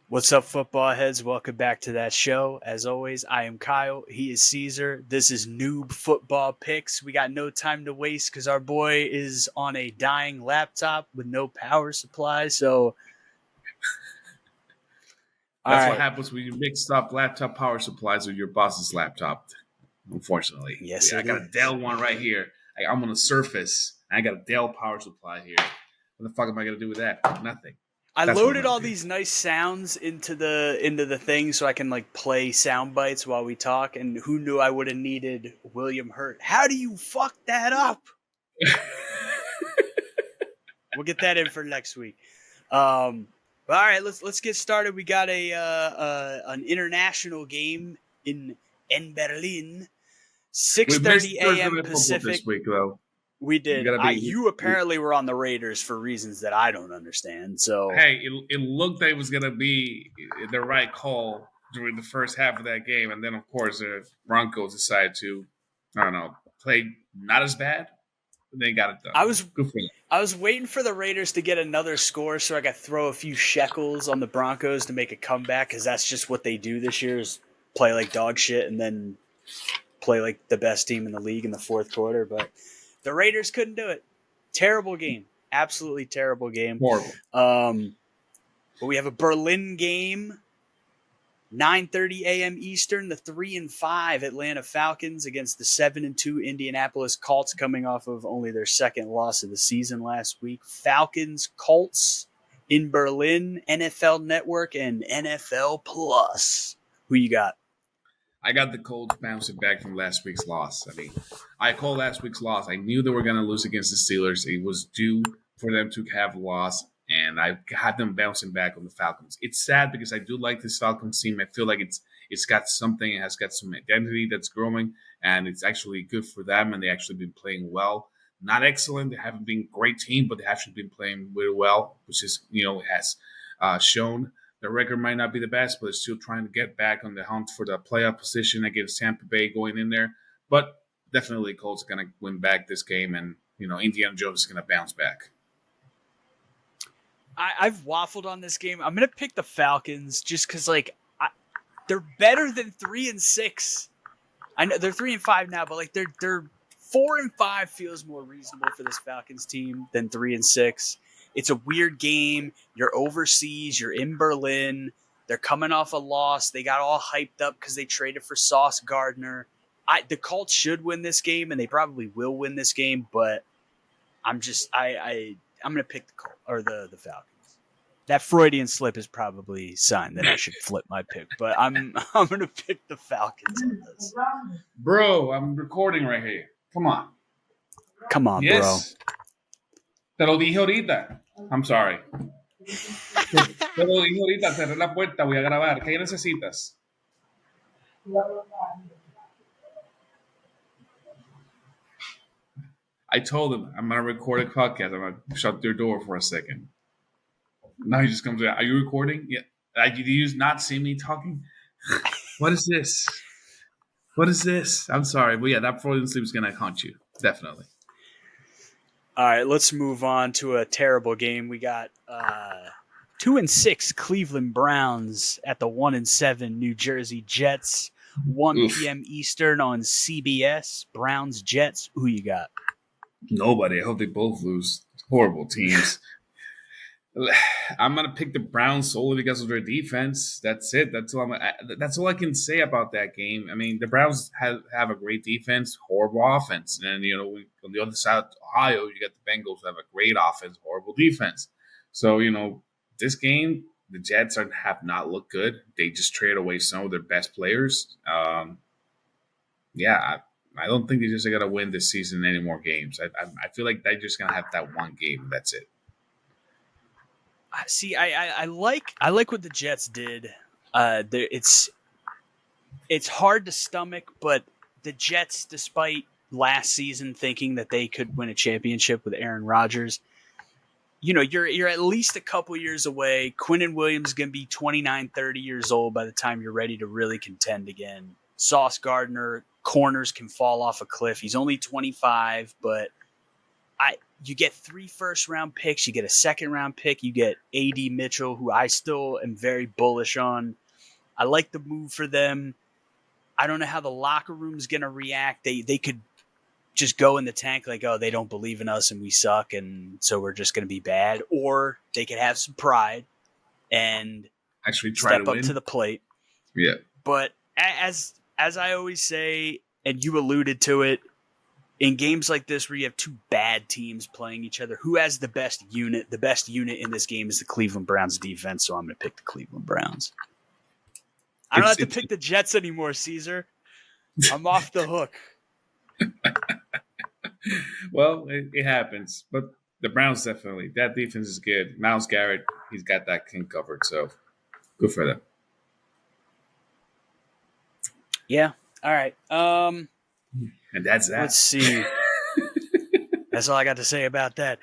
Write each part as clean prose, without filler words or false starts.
What's up, football heads? Welcome back to that show. As always, I am Kyle. He is Cesar. This is NOOB Football Picks. We got no time to waste because our boy is on a dying laptop with no power supply. So, That's what happens when you mix up laptop power supplies with your boss's laptop. Unfortunately, Yes, I it got a is. Dell one right here. I'm on a Surface. I got a Dell power supply here. What the fuck am I gonna do with that? Nothing. I That's what I'm loaded gonna all do. these nice sounds into the thing so I can like play sound bites while we talk. And who knew I would have needed William Hurt? How do you fuck that up? We'll get that in for next week. All right, let's get started. We got an international game in Berlin, We missed 6:30 Thursday a.m. night football Pacific. this week, though. We You did. gotta be. You apparently were on the Raiders for reasons that I don't understand. So Hey, it looked like it was gonna be the right call during the first half of that game, and then of course the Broncos decided to, I don't know, play not as bad. But they got it done. I was Good for them. I was waiting for the Raiders to get another score so I could throw a few shekels on the Broncos to make a comeback because that's just what they do this year is play like dog shit and then play like the best team in the league in the fourth quarter. But the Raiders couldn't do it. Terrible game. Absolutely terrible game. Horrible. But we have a Berlin game, 9:30 a.m. Eastern. The 3-5 Atlanta Falcons against the 7-2 Indianapolis Colts, coming off of only their second loss of the season last week. Falcons, Colts in Berlin, NFL Network and NFL Plus. Who you got? I got the Colts bouncing back from last week's loss. I mean, I called last week's loss. I knew they were going to lose against the Steelers. It was due for them to have a loss, and I had them bouncing back on the Falcons. It's sad because I do like this Falcons team. I feel like it's got something. It has got some identity that's growing, and it's actually good for them, and they actually been playing well. Not excellent. They haven't been a great team, but they actually been playing really well, which is, has shown. The record might not be the best, but they're still trying to get back on the hunt for the playoff position against Tampa Bay going in there. But definitely, Colts are going to win back this game, and Indiana Jones is going to bounce back. I've waffled on this game. I'm gonna pick the Falcons just because, they're better than 3-6. I know they're 3-5 now, but they're 4-5 feels more reasonable for this Falcons team than 3-6. It's a weird game. You're overseas. You're in Berlin. They're coming off a loss. They got all hyped up because they traded for Sauce Gardner. The Colts should win this game, and they probably will win this game. But I'm gonna pick the Colts or the Falcons. That Freudian slip is probably a sign that I should flip my pick, but I'm gonna pick the Falcons on this. Bro, I'm recording right here. Come on. Come on, Yes. Te lo dije ahorita. I'm sorry. Te lo dije ahorita. Cerré la puerta. Voy a grabar. ¿Qué necesitas? I told him I'm gonna record a podcast. I'm gonna shut their door for a second. Now he just comes out. Are you recording? Yeah. Did you not see me talking? What is this? What is this? I'm sorry, but yeah, that Freudian sleep is gonna haunt you. Definitely. All right, let's move on to a terrible game. We got 2-6 Cleveland Browns at the 1-7 New Jersey Jets. 1 Oof. p.m. Eastern on CBS. Browns Jets. Who you got? Nobody. I hope they both lose. Horrible teams. I'm gonna pick the Browns solely because of their defense. That's it. That's all I can say about that game. I mean, the Browns have a great defense, horrible offense, and on the other side of Ohio, you got the Bengals who have a great offense, horrible defense. So this game, the Jets have not looked good. They just traded away some of their best players. I don't think they're just gonna win this season any more games. I feel like they're just gonna have that one game. That's it. See, I like what the Jets did. It's hard to stomach, but the Jets, despite last season thinking that they could win a championship with Aaron Rodgers, you're at least a couple years away. Quinnen Williams is going to be 29, 30 years old by the time you're ready to really contend again. Sauce Gardner, corners can fall off a cliff. He's only 25, but you get 3 first-round picks, you get a second-round pick, you get A.D. Mitchell, who I still am very bullish on. I like the move for them. I don't know how the locker room's going to react. They could just go in the tank like, oh, they don't believe in us and we suck, and so we're just going to be bad. Or they could have some pride and actually try step to up win to the plate. Yeah. But as I always say, and you alluded to it, in games like this where you have 2 bad teams playing each other, who has the best unit? The best unit in this game is the Cleveland Browns defense, so I'm going to pick the Cleveland Browns. I don't have to pick the Jets anymore, Cesar. I'm off the hook. Well, it happens. But the Browns definitely. That defense is good. Myles Garrett, he's got that king covered, so good for them. Yeah. All right. And that's that. Let's see. That's all I got to say about that.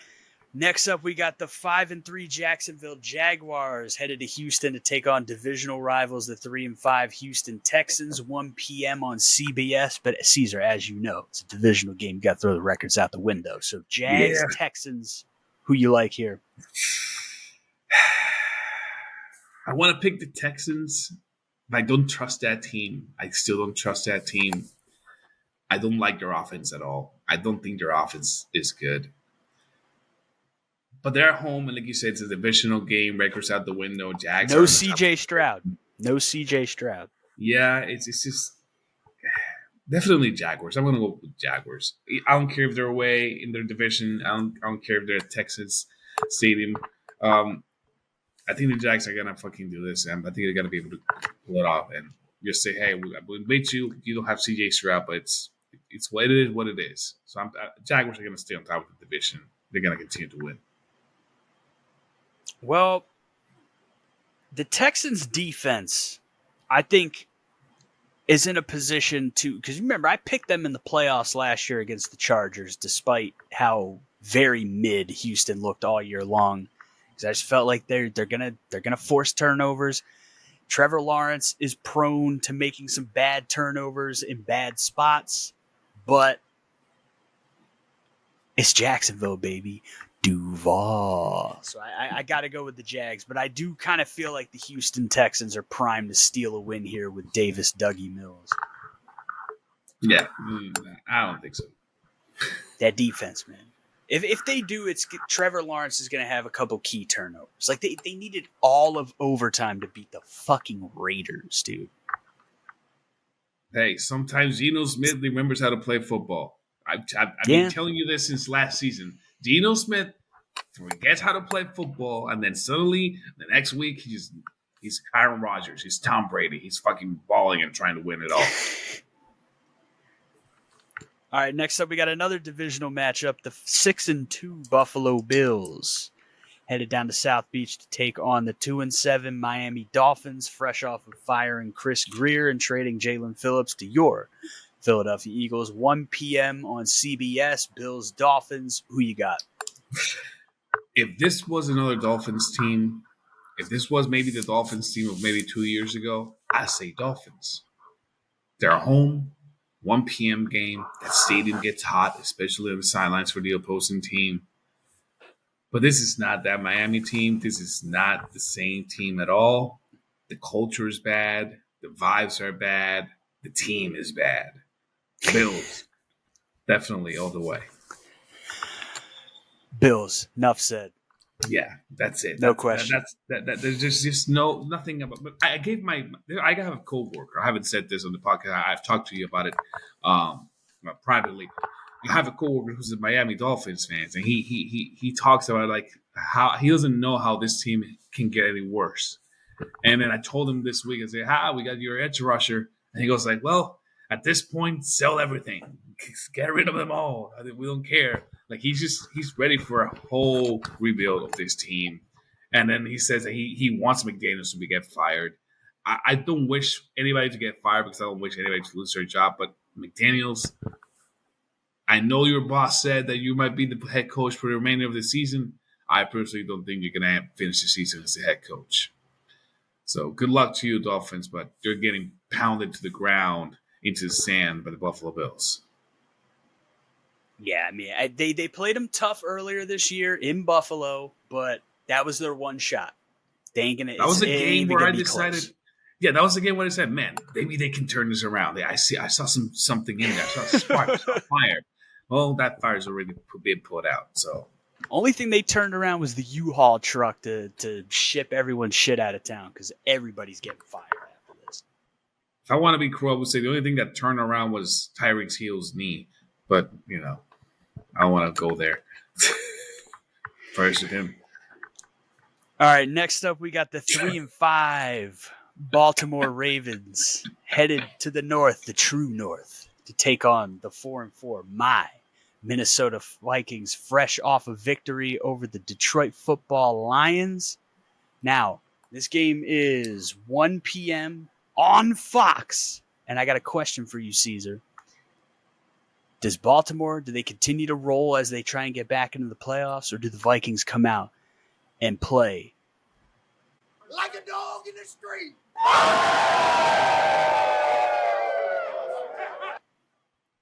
Next up, we got the 5-3 Jacksonville Jaguars headed to Houston to take on divisional rivals, the 3-5 Houston Texans, 1 p.m. on CBS. But Cesar, as you know, it's a divisional game. You got to throw the records out the window. So Jags, Texans, who you like here? I want to pick the Texans, but I don't trust that team. I still don't trust that team. I don't like their offense at all. I don't think their offense is good. But they're at home, and like you said, it's a divisional game. Records out the window. Jags. No C.J. Stroud. No C.J. Stroud. Yeah, it's just definitely Jaguars. I'm going to go with Jaguars. I don't care if they're away in their division. I don't care if they're at Texas Stadium. I think the Jags are going to fucking do this, and I think they're going to be able to pull it off and just say, hey, we beat you. You don't have C.J. Stroud, but it's what it is. So Jaguars are going to stay on top of the division. They're going to continue to win. Well, the Texans' defense, I think, is in a position to – because remember, I picked them in the playoffs last year against the Chargers despite how very mid Houston looked all year long. Because I just felt like they're gonna force turnovers. Trevor Lawrence is prone to making some bad turnovers in bad spots, but it's Jacksonville, baby. Duval. So I got to go with the Jags, but I do kind of feel like the Houston Texans are primed to steal a win here with Davis Dougie Mills. Yeah, I don't think so. That defense, man. If they do, it's Trevor Lawrence is going to have a couple key turnovers. Like they needed all of overtime to beat the fucking Raiders, dude. Hey, sometimes Geno Smith remembers how to play football. I've been telling you this since last season. Geno Smith forgets how to play football, and then suddenly the next week he's Aaron Rodgers, he's Tom Brady, he's fucking balling and trying to win it all. All right, next up we got another divisional matchup: the 6-2 Buffalo Bills headed down to South Beach to take on the 2-7 Miami Dolphins, fresh off of firing Chris Greer and trading Jalen Phillips to your Philadelphia Eagles. 1 p.m. on CBS. Bills, Dolphins. Who you got? If this was another Dolphins team, if this was maybe the Dolphins team of maybe 2 years ago, I say Dolphins. They're home, 1 p.m. game. That stadium gets hot, especially on the sidelines for the opposing team. But this is not that Miami team. This is not the same team at all. The culture is bad. The vibes are bad. The team is bad. Bills, definitely all the way. Bills, enough said. Yeah, that's it. No question. There's just nothing about. But I have a coworker. I haven't said this on the podcast. I've talked to you about it privately. I have a coworker who's a Miami Dolphins fan, and he talks about like how he doesn't know how this team can get any worse. And then I told him this week, I said, we got your edge rusher, and he goes like, well. At this point, sell everything. Get rid of them all. We don't care. Like he's ready for a whole rebuild of this team. And then he says that he wants McDaniels to get fired. I don't wish anybody to get fired because I don't wish anybody to lose their job. But McDaniels, I know your boss said that you might be the head coach for the remainder of the season. I personally don't think you're going to finish the season as the head coach. So good luck to you, Dolphins, but you're getting pounded to the ground into the sand by the Buffalo Bills. Yeah, I mean, they played them tough earlier this year in Buffalo, but that was their one shot. They ain't gonna. That was a It ain't game even where I gonna be decided. close. Yeah, that was the game where I said, "Man, maybe they can turn this around." I saw something in there. I saw a spark, I saw fire. Well, that fire's already been put out. So Only thing they turned around was the U-Haul truck to ship everyone's shit out of town because everybody's getting fired after this. if I want to be cruel, I would say the only thing that turned around was Tyreek Hill's knee. But I don't want to go there. First with him. All right, next up we got the 3-5 Baltimore Ravens headed to the north, the true north, to take on the 4-4 Minnesota Vikings, fresh off a victory over the Detroit Football Lions. Now, this game is 1 p.m. on Fox, and I got a question for you, Cesar. Does Baltimore, do they continue to roll as they try and get back into the playoffs, or do the Vikings come out and play like a dog in the street?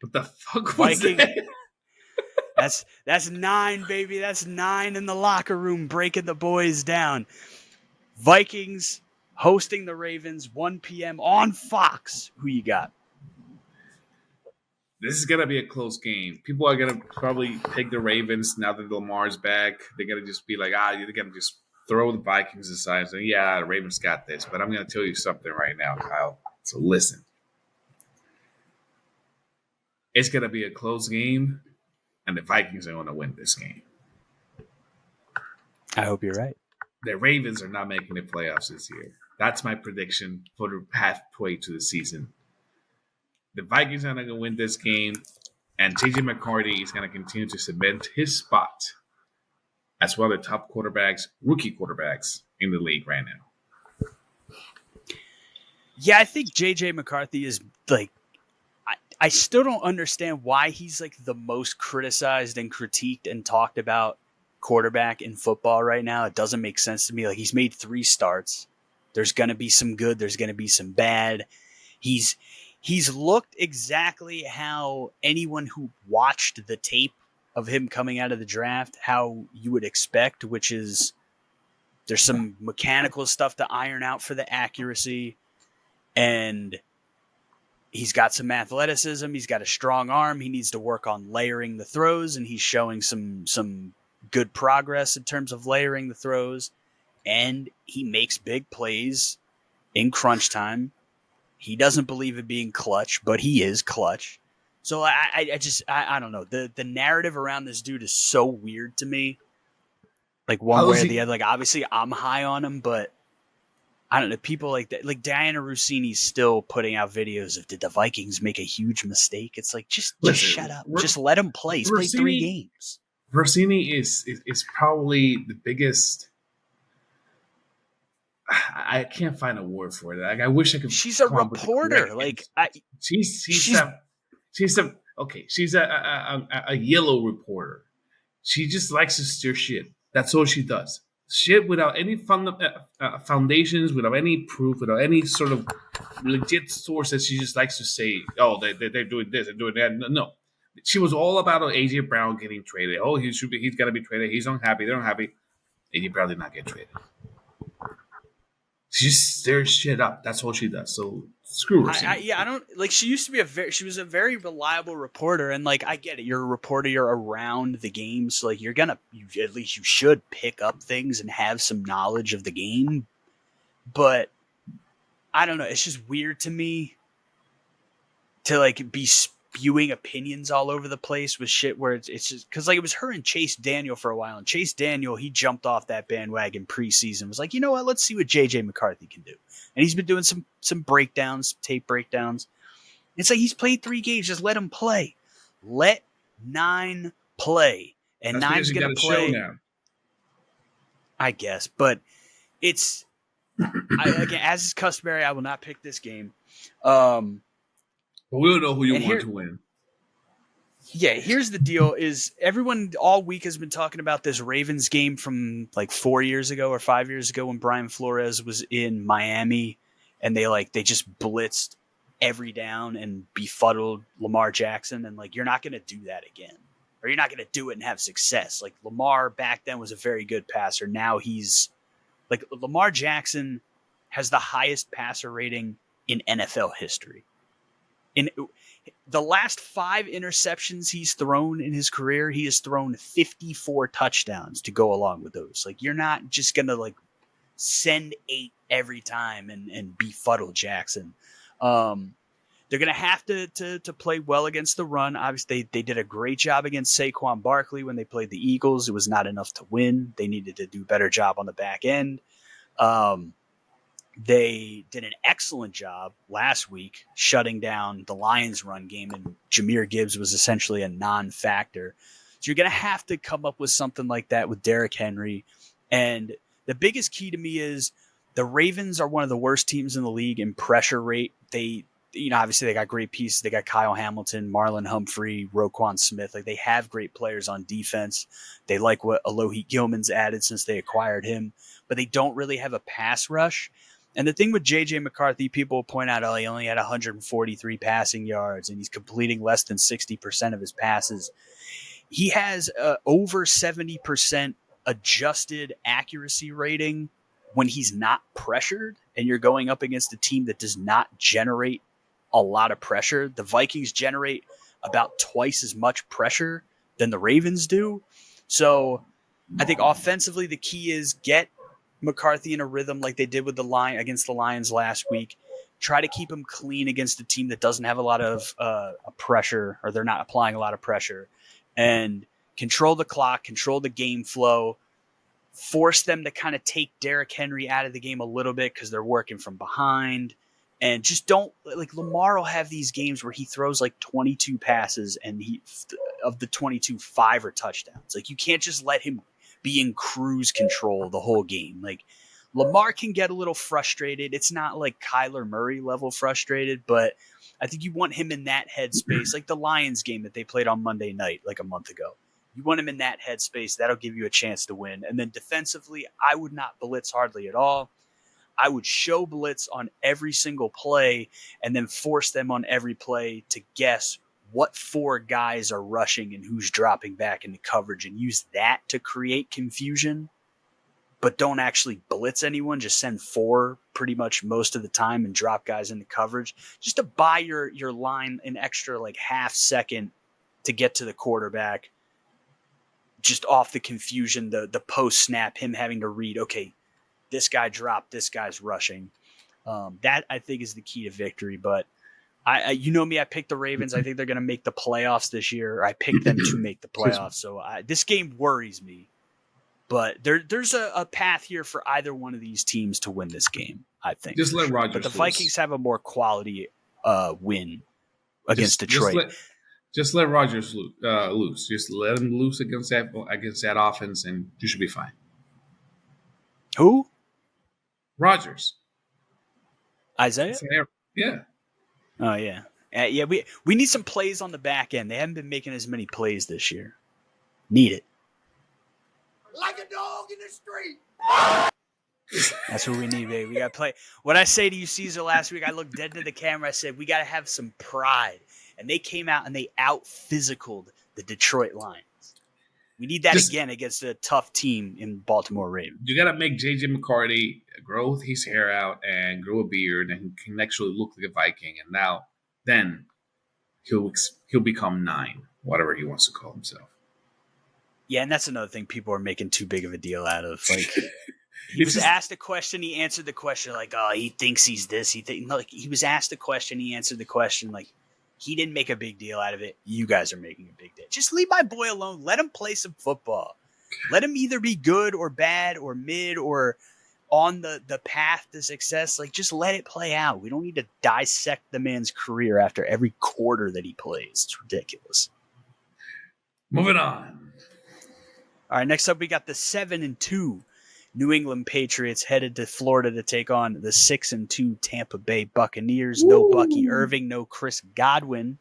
What the fuck was that? That's 9, baby. That's 9 in the locker room, breaking the boys down. Vikings hosting the Ravens, 1 p.m. on Fox. Who you got? This is gonna be a close game. People are gonna probably pick the Ravens now that Lamar's back. They're gonna just be like, they're gonna just throw the Vikings aside. So yeah, the Ravens got this. But I'm gonna tell you something right now, Kyle. So listen. It's gonna be a close game, and the Vikings are gonna win this game. I hope you're right. The Ravens are not making the playoffs this year. That's my prediction for the pathway to the season. The Vikings are going to win this game, and J.J. McCarthy is going to continue to cement his spot as one of the top quarterbacks, rookie quarterbacks in the league right now. Yeah, I think J.J. McCarthy is like, I still don't understand why he's like the most criticized and critiqued and talked about quarterback in football right now. It doesn't make sense to me. Like, he's made 3 starts. There's going to be some good. There's going to be some bad. He's looked exactly how anyone who watched the tape of him coming out of the draft, how you would expect, which is there's some mechanical stuff to iron out for the accuracy, and he's got some athleticism. He's got a strong arm. He needs to work on layering the throws, and he's showing some good progress in terms of layering the throws, and he makes big plays in crunch time. He doesn't believe in being clutch, but he is clutch. So I don't know. The narrative around this dude is so weird to me. Like one way or the other. Like obviously I'm high on him, but I don't know. People like that, like Diana Rossini's still putting out videos of, did the Vikings make a huge mistake? It's like just shut up. Just let him play. He's played 3 games. Rossini is probably the biggest. I can't find a word for it. Like, I wish I could. She's a reporter. Like she's a yellow reporter. She just likes to steer shit. That's all she does. Shit without any foundations, without any proof, without any sort of legit source that she just likes to say, oh, they're doing this, they're doing that. No. She was all about AJ Brown getting traded. Oh, he's got to be traded. He's unhappy. They're unhappy. AJ Brown did not get traded. She just stirs shit up. That's all she does. So screw her. I don't like. She used to be she was a very reliable reporter, and like I get it. You're a reporter. You're around the game, so like at least you should pick up things and have some knowledge of the game. But I don't know. It's just weird to me to like be spewing opinions all over the place with shit where it's just because like it was her and Chase Daniel for a while, and Chase Daniel, he jumped off that bandwagon preseason, was like, you know what, let's see what JJ McCarthy can do, and he's been doing some breakdowns, tape breakdowns. It's like he's played 3 games, just let him play, let 9 play, and That's 9's gonna play now, I guess, but it's again, as is customary, I will not pick this game. But we don't know who you want to win. Yeah, here's the deal: is everyone all week has been talking about this Ravens game from like 4 years ago or 5 years ago when Brian Flores was in Miami, and they just blitzed every down and befuddled Lamar Jackson, and like you're not going to do that again. or you're not going to do it and have success. Like Lamar back then was a very good passer. Now he's like Lamar Jackson has the highest passer rating in NFL history. In the last 5 interceptions he's thrown in his career, he has thrown 54 touchdowns to go along with those. Like, you're not just going to like send 8 every time and befuddle Jackson. They're going to have to play well against the run. Obviously, they did a great job against Saquon Barkley when they played the Eagles. It was not enough to win. They needed to do a better job on the back end. They did an excellent job last week shutting down the Lions' run game, and Jahmyr Gibbs was essentially a non-factor. So you're going to have to come up with something like that with Derrick Henry. And the biggest key to me is the Ravens are one of the worst teams in the league in pressure rate. They, obviously they got great pieces. They got Kyle Hamilton, Marlon Humphrey, Roquan Smith. Like, they have great players on defense. They like what Alohi Gilman's added since they acquired him, but they don't really have a pass rush. And the thing with J.J. McCarthy, people point out, he only had 143 passing yards and he's completing less than 60% of his passes. He has over 70% adjusted accuracy rating when he's not pressured and you're going up against a team that does not generate a lot of pressure. The Vikings generate about twice as much pressure than the Ravens do. So I think offensively, the key is get McCarthy in a rhythm like they did with against the Lions last week. Try to keep him clean against a team that doesn't have a lot of pressure, or they're not applying a lot of pressure, and control the clock, control the game flow, force them to kind of take Derrick Henry out of the game a little bit because they're working from behind. And just don't, like, Lamar will have these games where he throws like 22 passes and of the 22, 5 are touchdowns. Like, you can't just let him be in cruise control the whole game. Like, Lamar can get a little frustrated. It's not like Kyler Murray level frustrated, but I think you want him in that headspace, like the Lions game that they played on Monday night, like a month ago. You want him in that headspace. That'll give you a chance to win. And then defensively, I would not blitz hardly at all. I would show blitz on every single play and then force them on every play to guess what 4 guys are rushing and who's dropping back into coverage, and use that to create confusion, but don't actually blitz anyone. Just send 4 pretty much most of the time and drop guys into coverage just to buy your line an extra like half second to get to the quarterback, just off the confusion, the post snap, him having to read, okay, this guy dropped, this guy's rushing. That I think is the key to victory. But I me, I picked the Ravens. I think they're going to make the playoffs this year. I picked them to make the playoffs. So this game worries me. But there's a path here for either one of these teams to win this game, I think. Just let Rodgers But the loose. Vikings have a more quality win against Detroit. Just let Rodgers loose. Just let him loose against that offense, and you should be fine. Who? Rodgers. Isaiah? Yeah. Oh, yeah. Yeah, we need some plays on the back end. They haven't been making as many plays this year. Need it. Like a dog in the street. That's what we need, baby. We got to play. What I say to you, Cesar, last week, I looked dead into the camera. I said, we got to have some pride. And they came out and they out-physicaled the Detroit Lions. We need that again against a tough team in Baltimore Ravens. You got to make J.J. McCarthy grow his hair out and grow a beard, and he can actually look like a Viking. And then he'll become 9, whatever he wants to call himself. Yeah, and that's another thing people are making too big of a deal out of. Like, he was asked a question, he answered the question like, "Oh, he thinks he's this." He was asked a question, he answered the question. Like, he didn't make a big deal out of it. You guys are making a big deal. Just leave my boy alone. Let him play some football. Let him either be good or bad or mid or on the path to success. Like, just let it play out. We don't need to dissect the man's career after every quarter that he plays. It's ridiculous. Moving on. All right, next up we got the 7-2 New England Patriots headed to Florida to take on the 6-2 Tampa Bay Buccaneers. No Bucky Irving, no Chris Godwin.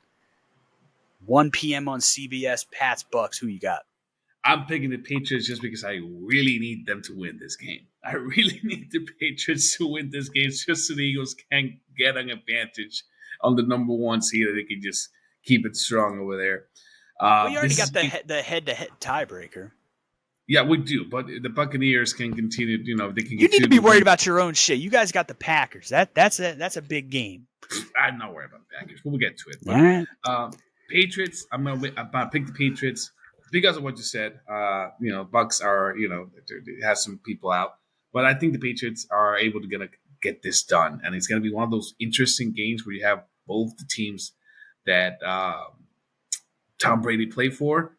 1 p.m. on CBS. Pats Bucks. Who you got? I'm picking the Patriots just because I really need them to win this game. I really need the Patriots to win this game just so the Eagles can get an advantage on the number 1 seed, that they can just keep it strong over there. Well, you already This got is the head-to-head tiebreaker. Yeah, we do, but the Buccaneers can continue. They can. You need to be continue worried about your own shit. You guys got the Packers. That's a big game. I'm not worried about the Packers. We'll get to it. All right. But Patriots, I'm gonna pick the Patriots because of what you said. Bucks are it has some people out, but I think the Patriots are able to get this done, and it's gonna be one of those interesting games where you have both the teams that Tom Brady played for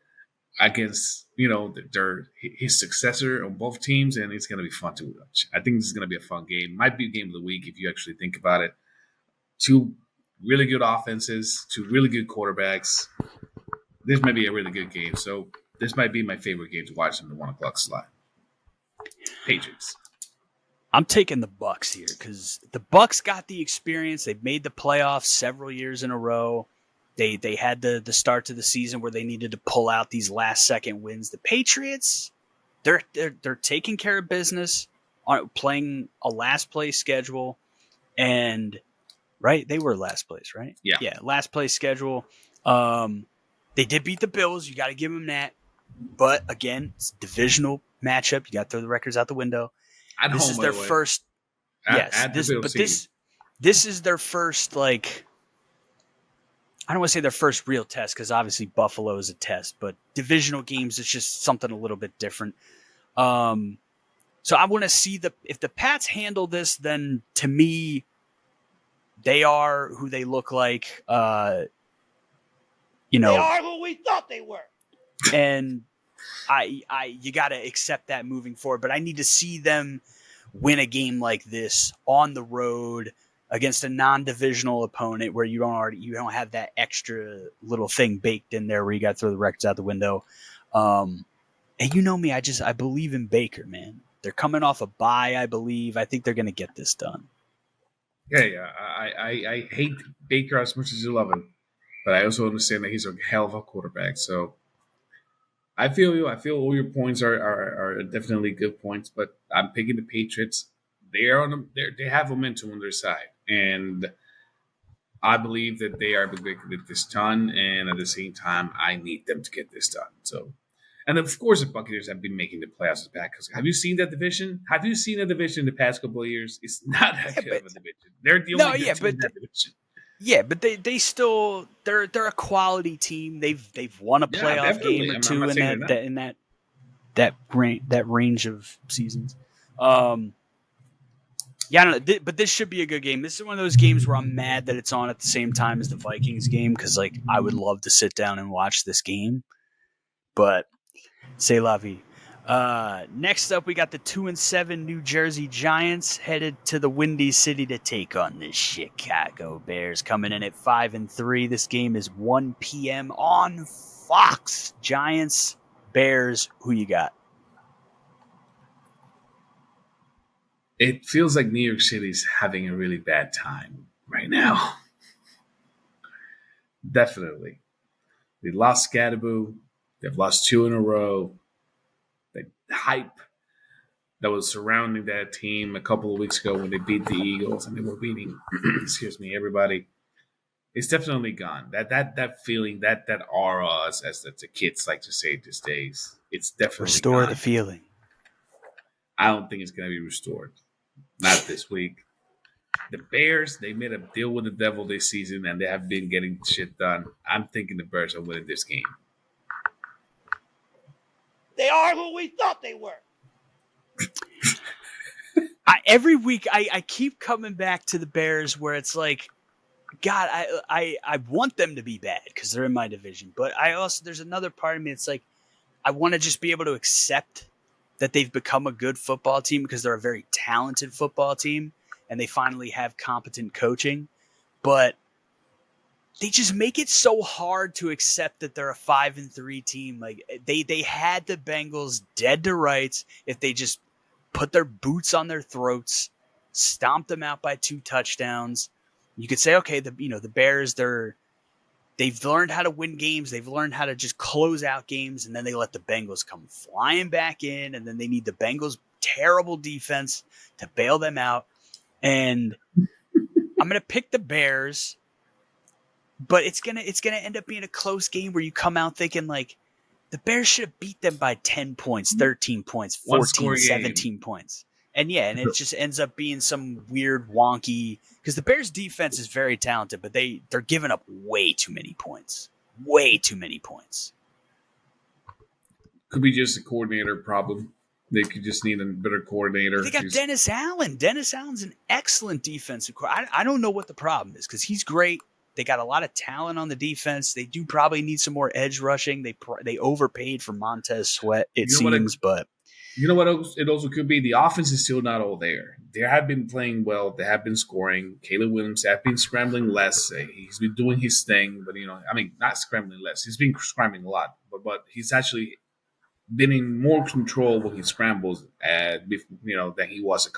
against his successor on both teams, and it's going to be fun to watch. I think this is going to be a fun game. Might be a game of the week if you actually think about it. Two really good offenses, two really good quarterbacks. This might be a really good game. So this might be my favorite game to watch in the 1:00 slot. Patriots. I'm taking the Bucks here because the Bucks got the experience. They've made the playoffs several years in a row. They had the start to the season where they needed to pull out these last second wins. The Patriots, they're taking care of business, playing a last place schedule, and right, they were last place, right? Yeah, last place schedule. They did beat the Bills. You got to give them that. But again, it's a divisional matchup. You got to throw the records out the window. This is their first. Yes, this is their first I don't want to say their first real test because obviously Buffalo is a test, but divisional games, it's just something a little bit different. So I want to see if the Pats handle this, then to me, they are who they look like. They are who we thought they were. And you got to accept that moving forward. But I need to see them win a game like this on the road against a non-divisional opponent where you don't have that extra little thing baked in there where you got to throw the records out the window. And you know me, I believe in Baker, man. They're coming off a bye, I believe. I think they're going to get this done. Yeah. I hate Baker as much as you love him, but I also understand that he's a hell of a quarterback. So I feel you. I feel all your points are definitely good points, but I'm picking the Patriots. They have momentum on their side, and I believe that they are able to get this done. And at the same time, I need them to get this done. So, and of course, the Buccaneers have been making the playoffs back. Have you seen that division? Have you seen that division in the past couple of years? It's not that good of a division. They're the only good team in that division. Yeah, but they still they're a quality team. They've won a playoff game or two in that range of seasons. Yeah, I don't know, but this should be a good game. This is one of those games where I'm mad that it's on at the same time as the Vikings game because I would love to sit down and watch this game, but c'est la vie. Next up, we got the 2-7 New Jersey Giants headed to the Windy City to take on the Chicago Bears, coming in at 5-3. This game is 1 p.m. on Fox. Giants, Bears, who you got? It feels like New York City's having a really bad time right now. Definitely. They lost Scadaboo. They've lost 2 in a row. The hype that was surrounding that team a couple of weeks ago when they beat the Eagles and they were beating, everybody. It's definitely gone. That feeling, that aura, as the kids like to say these days, it's definitely restore gone. The feeling. I don't think it's going to be restored. Not this week. The Bears, they made a deal with the devil this season, and they have been getting shit done. I'm thinking the Bears are winning this game. They are who we thought they were. Every week, I keep coming back to the Bears where it's like, God, I want them to be bad because they're in my division. But there's another part of me that's like, I want to just be able to accept that they've become a good football team because they're a very talented football team and they finally have competent coaching. But they just make it so hard to accept that they're a 5-3 team. Like they had the Bengals dead to rights if they just put their boots on their throats, stomped them out by 2 touchdowns. You could say, okay, the Bears, they've learned how to win games. They've learned how to just close out games, and then they let the Bengals come flying back in, and then they need the Bengals' terrible defense to bail them out. And I'm going to pick the Bears But it's gonna end up being a close game where you come out thinking like the Bears should have beat them by 10 points, 13 points, 14, 17 points. And it just ends up being some weird wonky because the Bears defense is very talented, but they're giving up way too many points. Way too many points. Could be just a coordinator problem. They could just need a better coordinator. They got Dennis Allen. Dennis Allen's an excellent defensive coordinator. I don't know what the problem is because he's great. They got a lot of talent on the defense. They do probably need some more edge rushing. They overpaid for Montez Sweat, it seems, but you know what it also could be? The offense is still not all there. They have been playing well. They have been scoring. Caleb Williams have been scrambling less. He's been doing his thing, but not scrambling less. He's been scrambling a lot, but he's actually been in more control when he scrambles, than he was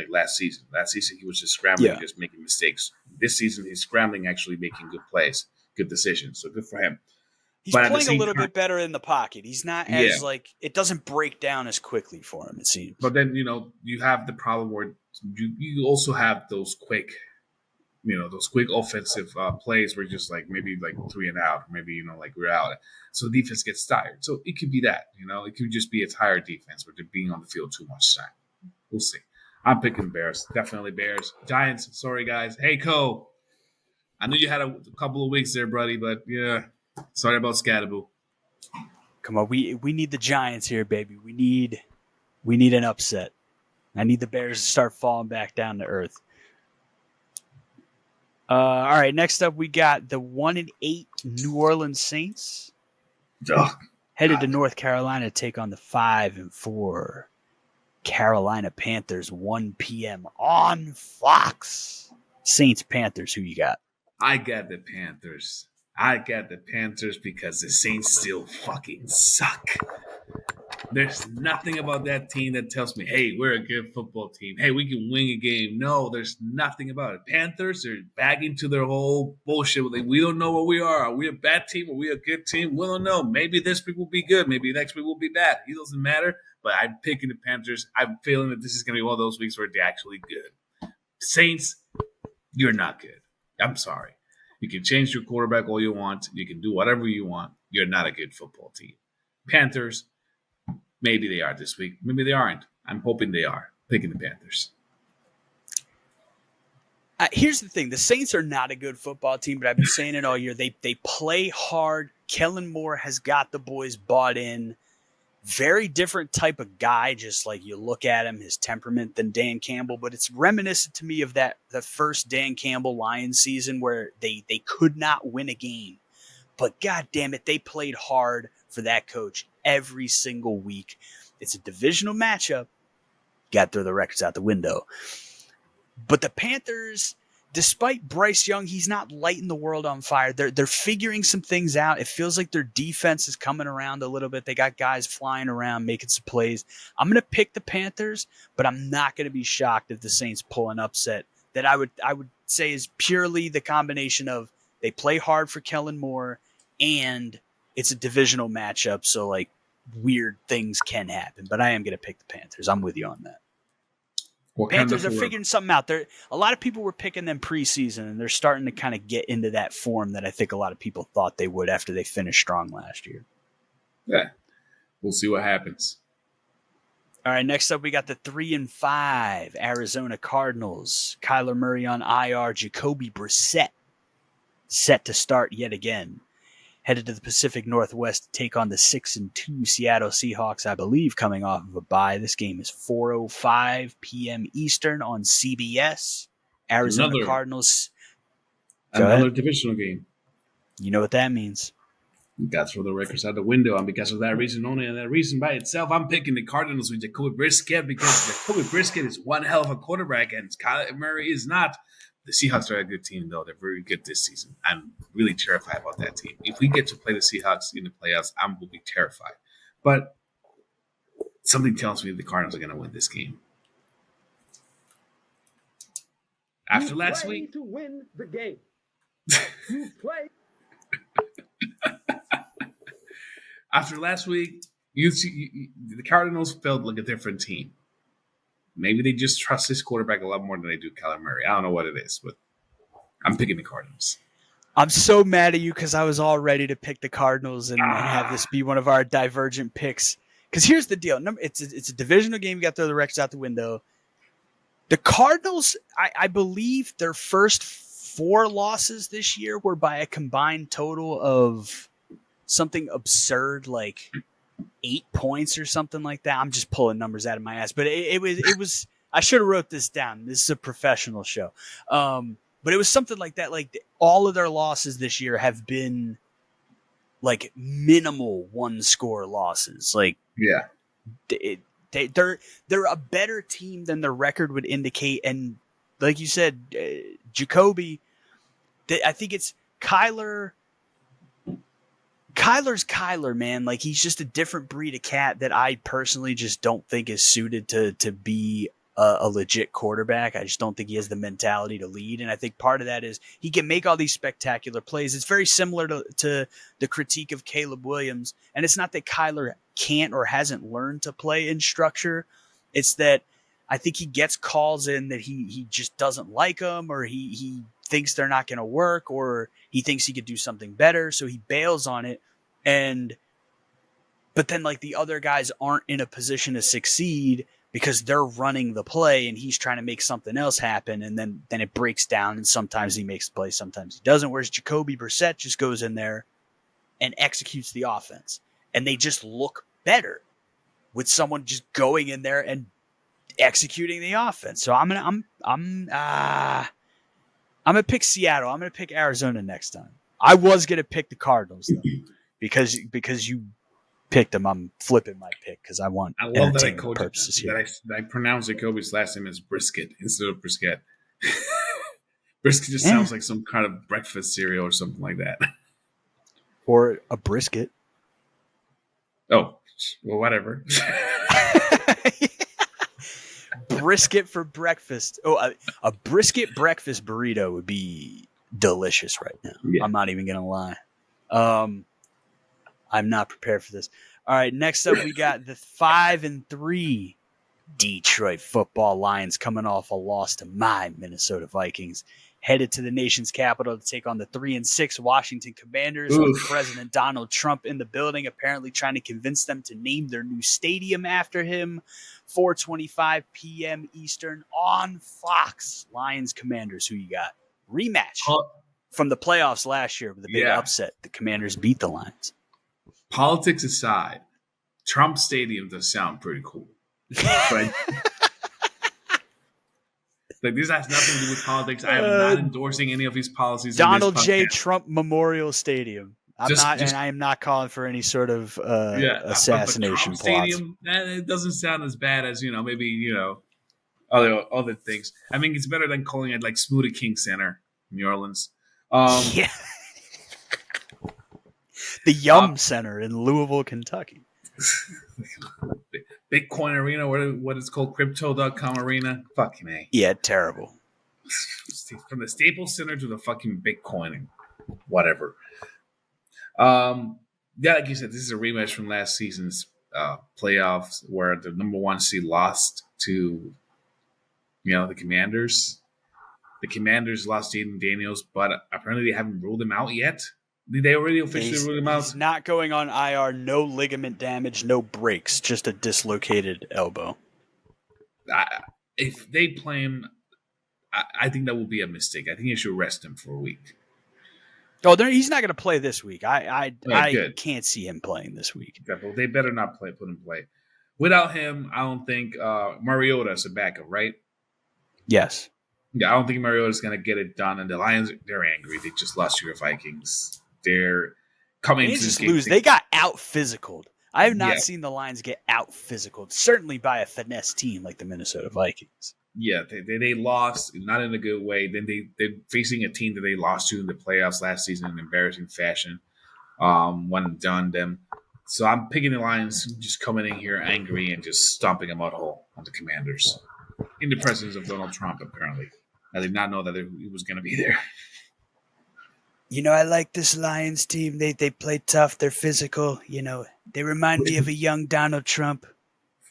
last season. Last season he was just scrambling, just making mistakes. This season he's scrambling, actually making good plays, good decisions. So good for him. He's playing a little bit better in the pocket. He's not as it doesn't break down as quickly for him, it seems. But then you have the problem where you also have those quick offensive plays where just maybe 3 and out, maybe we're out. So the defense gets tired. So it could be that, it could just be a tired defense where they're being on the field too much time. We'll see. I'm picking Bears. Definitely Bears. Giants, sorry guys. Hey, Co. I knew you had a couple of weeks there, buddy, but yeah, sorry about Scattaboo. Come on, we need the Giants here, baby. We need an upset. I need the Bears to start falling back down to earth. All right, next up we got the 1-8 New Orleans Saints headed to North Carolina to take on the 5-4 Carolina Panthers. 1 p.m. on Fox. Saints Panthers. Who you got? I got the Panthers. Because the Saints still fucking suck. There's nothing about that team that tells me, hey, we're a good football team. Hey, we can win a game. No, there's nothing about it. Panthers are bagging to their whole bullshit. We don't know what we are. Are we a bad team? Are we a good team? We don't know. Maybe this week will be good. Maybe next week will be bad. It doesn't matter. But I'm picking the Panthers. I'm feeling that this is going to be one of those weeks where they're actually good. Saints, you're not good. I'm sorry. You can change your quarterback all you want. You can do whatever you want. You're not a good football team. Panthers, maybe they are this week. Maybe they aren't. I'm hoping they are. Picking the Panthers. Here's the thing. The Saints are not a good football team, but I've been saying it all year. They play hard. Kellen Moore has got the boys bought in. Very different type of guy, just like you look at him, his temperament, than Dan Campbell. But it's reminiscent to me of the first Dan Campbell Lions season where they could not win a game. But God damn it, they played hard for that coach every single week. It's a divisional matchup. Got to throw the records out the window. But the Panthers, despite Bryce Young, he's not lighting the world on fire. They're figuring some things out. It feels like their defense is coming around a little bit. They got guys flying around, making some plays. I'm going to pick the Panthers, but I'm not going to be shocked if the Saints pull an upset that I would say is purely the combination of they play hard for Kellen Moore and it's a divisional matchup, so weird things can happen. But I am going to pick the Panthers. I'm with you on that. Panthers are figuring something out. A lot of people were picking them preseason, and they're starting to kind of get into that form that I think a lot of people thought they would after they finished strong last year. Yeah, we'll see what happens. All right, next up we got the 3-5 Arizona Cardinals. Kyler Murray on IR. Jacoby Brissett set to start yet again. Headed to the Pacific Northwest to take on the 6-2 Seattle Seahawks, I believe, coming off of a bye. This game is 4:05 p.m. Eastern on CBS. Arizona Cardinals. Another divisional game. You know what that means. You got to throw the records out the window, and because of that reason only, and that reason by itself, I'm picking the Cardinals with Jacoby Brissett because Jacoby Brissett is one hell of a quarterback, and Kyler Murray is not. The Seahawks are a good team, though. They're very good this season. I'm really terrified about that team. If we get to play the Seahawks in the playoffs, I will be terrified. But something tells me the Cardinals are going to win this game. After last week, to win the game. You play. After last week, the Cardinals felt like a different team. Maybe they just trust this quarterback a lot more than they do Kyler Murray. I don't know what it is, but I'm picking the Cardinals. I'm so mad at you because I was all ready to pick the Cardinals and have this be one of our divergent picks. Because here's the deal. It's a divisional game. You got to throw the records out the window. The Cardinals, I believe their first 4 losses this year were by a combined total of something absurd like 8 points or something like that. I'm just pulling numbers out of my ass. But it was I should have wrote this down. This is a professional show. But it was something like that. Like all of their losses this year have been like minimal 1-score losses. Like Yeah. They're a better team than their record would indicate. And like you said, Jacoby, I think it's Kyler. Kyler's Kyler, man. Like he's just a different breed of cat that I personally just don't think is suited to be a legit quarterback. I just don't think he has the mentality to lead. And I think part of that is he can make all these spectacular plays. It's very similar to the critique of Caleb Williams. And it's not that Kyler can't or hasn't learned to play in structure. It's that I think he gets calls in that he just doesn't like them, or he thinks they're not going to work, or he thinks he could do something better. So he bails on it. But then like the other guys aren't in a position to succeed because they're running the play and he's trying to make something else happen. And then it breaks down, and sometimes he makes the play, sometimes he doesn't. Whereas Jacoby Brissett just goes in there and executes the offense, and they just look better with someone just going in there and executing the offense. So I'm gonna pick Seattle. I'm gonna pick Arizona next time. I was gonna pick the Cardinals though, because you picked them. I'm flipping my pick because I want entertainment purposes here. That I pronounce Jacoby's last name as Brisket instead of Brisket. Brisket just sounds like some kind of breakfast cereal or something like that. Or a brisket. Oh, well, whatever. Brisket for breakfast. Oh, a brisket breakfast burrito would be delicious right now. Yeah. I'm not even going to lie. I'm not prepared for this. All right, next up we got the 5-3 Detroit Football Lions coming off a loss to my Minnesota Vikings. Headed to the nation's capital to take on the 3-6 Washington Commanders with President Donald Trump in the building, apparently trying to convince them to name their new stadium after him. 4:25 p.m. Eastern on Fox. Lions Commanders, who you got? Rematch from the playoffs last year with a big upset. The Commanders beat the Lions. Politics aside, Trump Stadium does sound pretty cool. But like this has nothing to do with politics. I am not endorsing any of his policies. Donald J. Trump Memorial Stadium. I am not calling for any sort of assassination plots. Stadium, it doesn't sound as bad as maybe other things. I mean, it's better than calling it like Smoothie King Center, New Orleans. Yeah. The Yum Center in Louisville, Kentucky. Bitcoin Arena, what it's called, Crypto.com Arena. Fucking A. Yeah, terrible. From the Staples Center to the fucking Bitcoin, whatever. Like you said, this is a rematch from last season's playoffs where the number 1 seed lost to, the Commanders. The Commanders lost Jaden Daniels, but apparently they haven't ruled him out yet. Did they already officially rule him out? He's not going on IR. No ligament damage, no breaks, just a dislocated elbow. If they play him, I think that will be a mistake. I think you should rest him for a week. Oh, he's not going to play this week. I can't see him playing this week. Well, they better not put him play. Without him, I don't think Mariota is a backup, right? Yes. Yeah, I don't think Mariota is going to get it done. And the Lions, they're angry. They just lost to your Vikings. They're coming to this game. They got out physicaled. I have not seen the Lions get out physicaled, certainly by a finesse team like the Minnesota Vikings. Yeah, they lost, not in a good way. Then they're facing a team that they lost to in the playoffs last season in an embarrassing fashion. One and done them. So I'm picking the Lions, just coming in here angry and just stomping them out whole on the Commanders. In the presence of Donald Trump, apparently. I did not know that he was going to be there. I like this Lions team. They play tough. They're physical. They remind me of a young Donald Trump.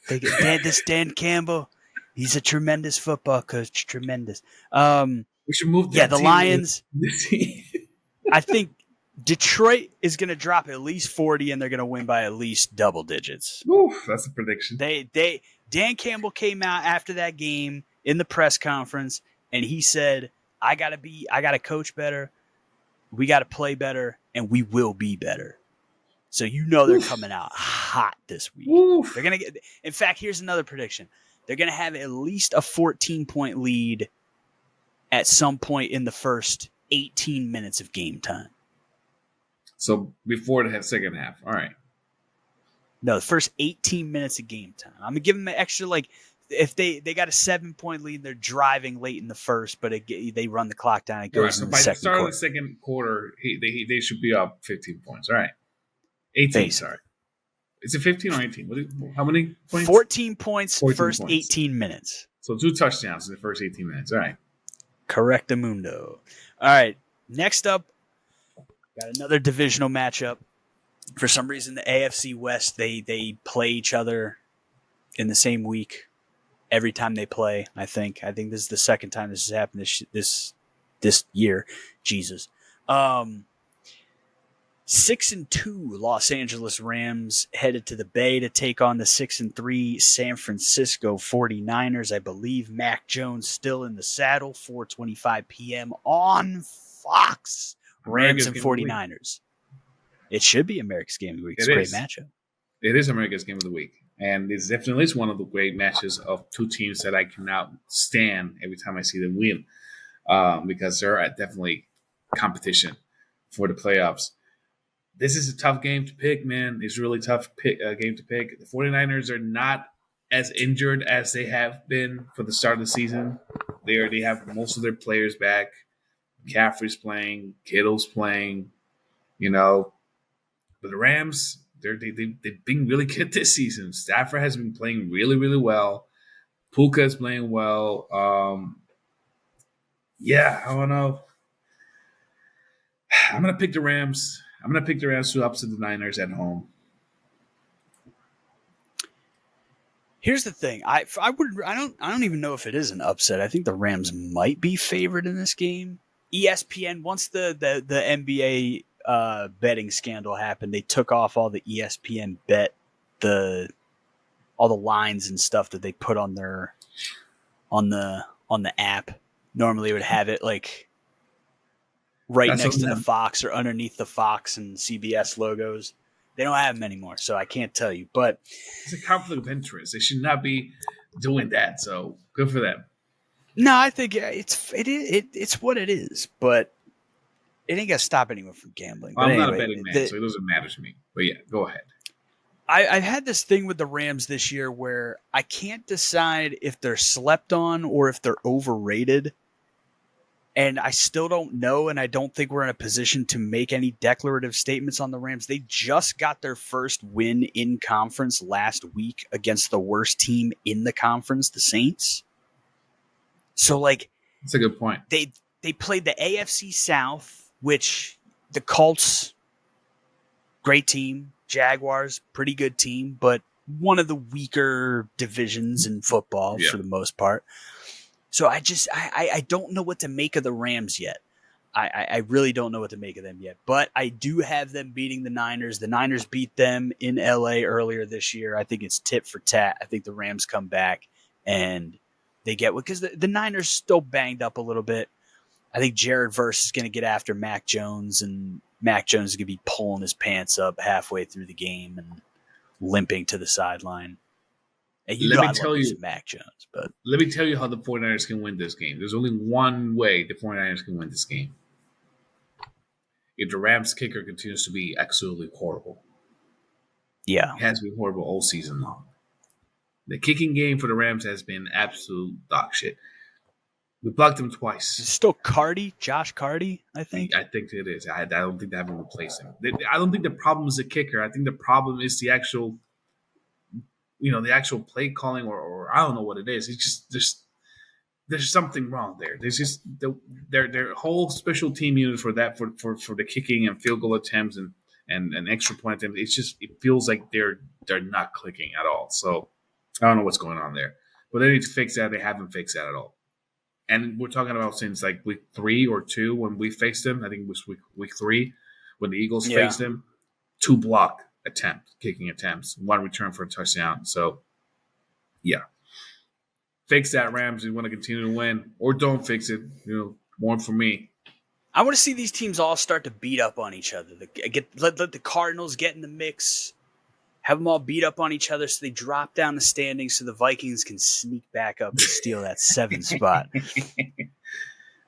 This Dan Campbell. He's a tremendous football coach. Tremendous. We should move. The Lions. I think Detroit is going to drop at least 40, and they're going to win by at least double digits. Oof, that's a prediction. Dan Campbell came out after that game in the press conference, and he said, I got to coach better. We got to play better, and we will be better. So they're coming out hot this week. Oof. They're going to get. In fact, here's another prediction. They're going to have at least a 14-point lead at some point in the first 18 minutes of game time. So before the second half. All right. No, the first 18 minutes of game time. I'm going to give them an extra, if they got a 7-point lead, they're driving late in the first, but they run the clock down. It goes in the second quarter. By the start of the second quarter, they should be up 15 points. All right. 18, sorry. Is it 15 or 18? How many points? 14 points 14 first points. 18 minutes. So 2 touchdowns in the first 18 minutes. All right. Correctamundo. All right. Next up, got another divisional matchup. For some reason, the AFC West, they play each other in the same week every time they play, I think. I think this is the second time this has happened this year. Jesus. 6-2 Los Angeles Rams headed to the Bay to take on the 6-3 San Francisco 49ers. I believe Mac Jones still in the saddle, 4:25 p.m. on Fox. Rams and 49ers. It should be America's Game of the Week. It's a great matchup. It is America's Game of the Week. And it's definitely one of the great matches of two teams that I cannot stand every time I see them win. Because they're definitely competition for the playoffs. This is a tough game to pick, man. It's a really tough game to pick. The 49ers are not as injured as they have been for the start of the season. They have most of their players back. McCaffrey's playing. Kittle's playing. But the Rams, they've been really good this season. Stafford has been playing really, really well. Puka is playing well. I don't know. I'm going to pick the Rams. I'm going to pick the Rams to upset the Niners at home. Here's the thing. I don't even know if it is an upset. I think the Rams might be favored in this game. ESPN, once the NBA betting scandal happened, they took off all the ESPN bet, all the lines and stuff that they put on the app. Normally it would have it next to the Fox or underneath the Fox and CBS logos. They don't have them anymore, so I can't tell you. But it's a conflict of interest. They should not be doing that. So good for them. No, I think it's what it is, but it ain't gonna stop anyone from gambling. Well, I'm not a betting man, so it doesn't matter to me. But yeah, go ahead. I've had this thing with the Rams this year where I can't decide if they're slept on or if they're overrated. And I still don't know, and I don't think we're in a position to make any declarative statements on the Rams. They just got their first win in conference last week against the worst team in the conference, the Saints. So, that's a good point. They played the AFC South, which the Colts, great team. Jaguars, pretty good team, but one of the weaker divisions in football for the most part. So I don't know what to make of the Rams yet. I really don't know what to make of them yet. But I do have them beating the Niners. The Niners beat them in LA earlier this year. I think it's tit for tat. I think the Rams come back and they get one because the Niners still banged up a little bit. I think Jared Verse is going to get after Mac Jones, and Mac Jones is going to be pulling his pants up halfway through the game and limping to the sideline. And let me tell you, Mac Jones, but let me tell you how the 49ers can win this game. There's only one way the 49ers can win this game. If the Rams kicker continues to be absolutely horrible. Yeah. It has been horrible all season long. The kicking game for the Rams has been absolute dog shit. We blocked him twice. It's still Josh Carty, I think. I think it is. I don't think they haven't replaced him. I don't think the problem is the kicker. I think the problem is the actual play calling, or I don't know what it is. It's just there's something wrong there. There's just their whole special team unit for that for the kicking and field goal attempts and extra point attempts. It feels like they're not clicking at all. So I don't know what's going on there, but they need to fix that. They haven't fixed that at all. and we're talking about since like week 3 or 2 when we faced him. I think it was week 3 when the Eagles faced him. 2 block kicking attempts, 1 return for a touchdown. So, yeah. Fix that, Rams. You want to continue to win, or don't fix it. More for me. I want to see these teams all start to beat up on each other. Let the Cardinals get in the mix. Have them all beat up on each other so they drop down the standings so the Vikings can sneak back up and steal that 7th spot.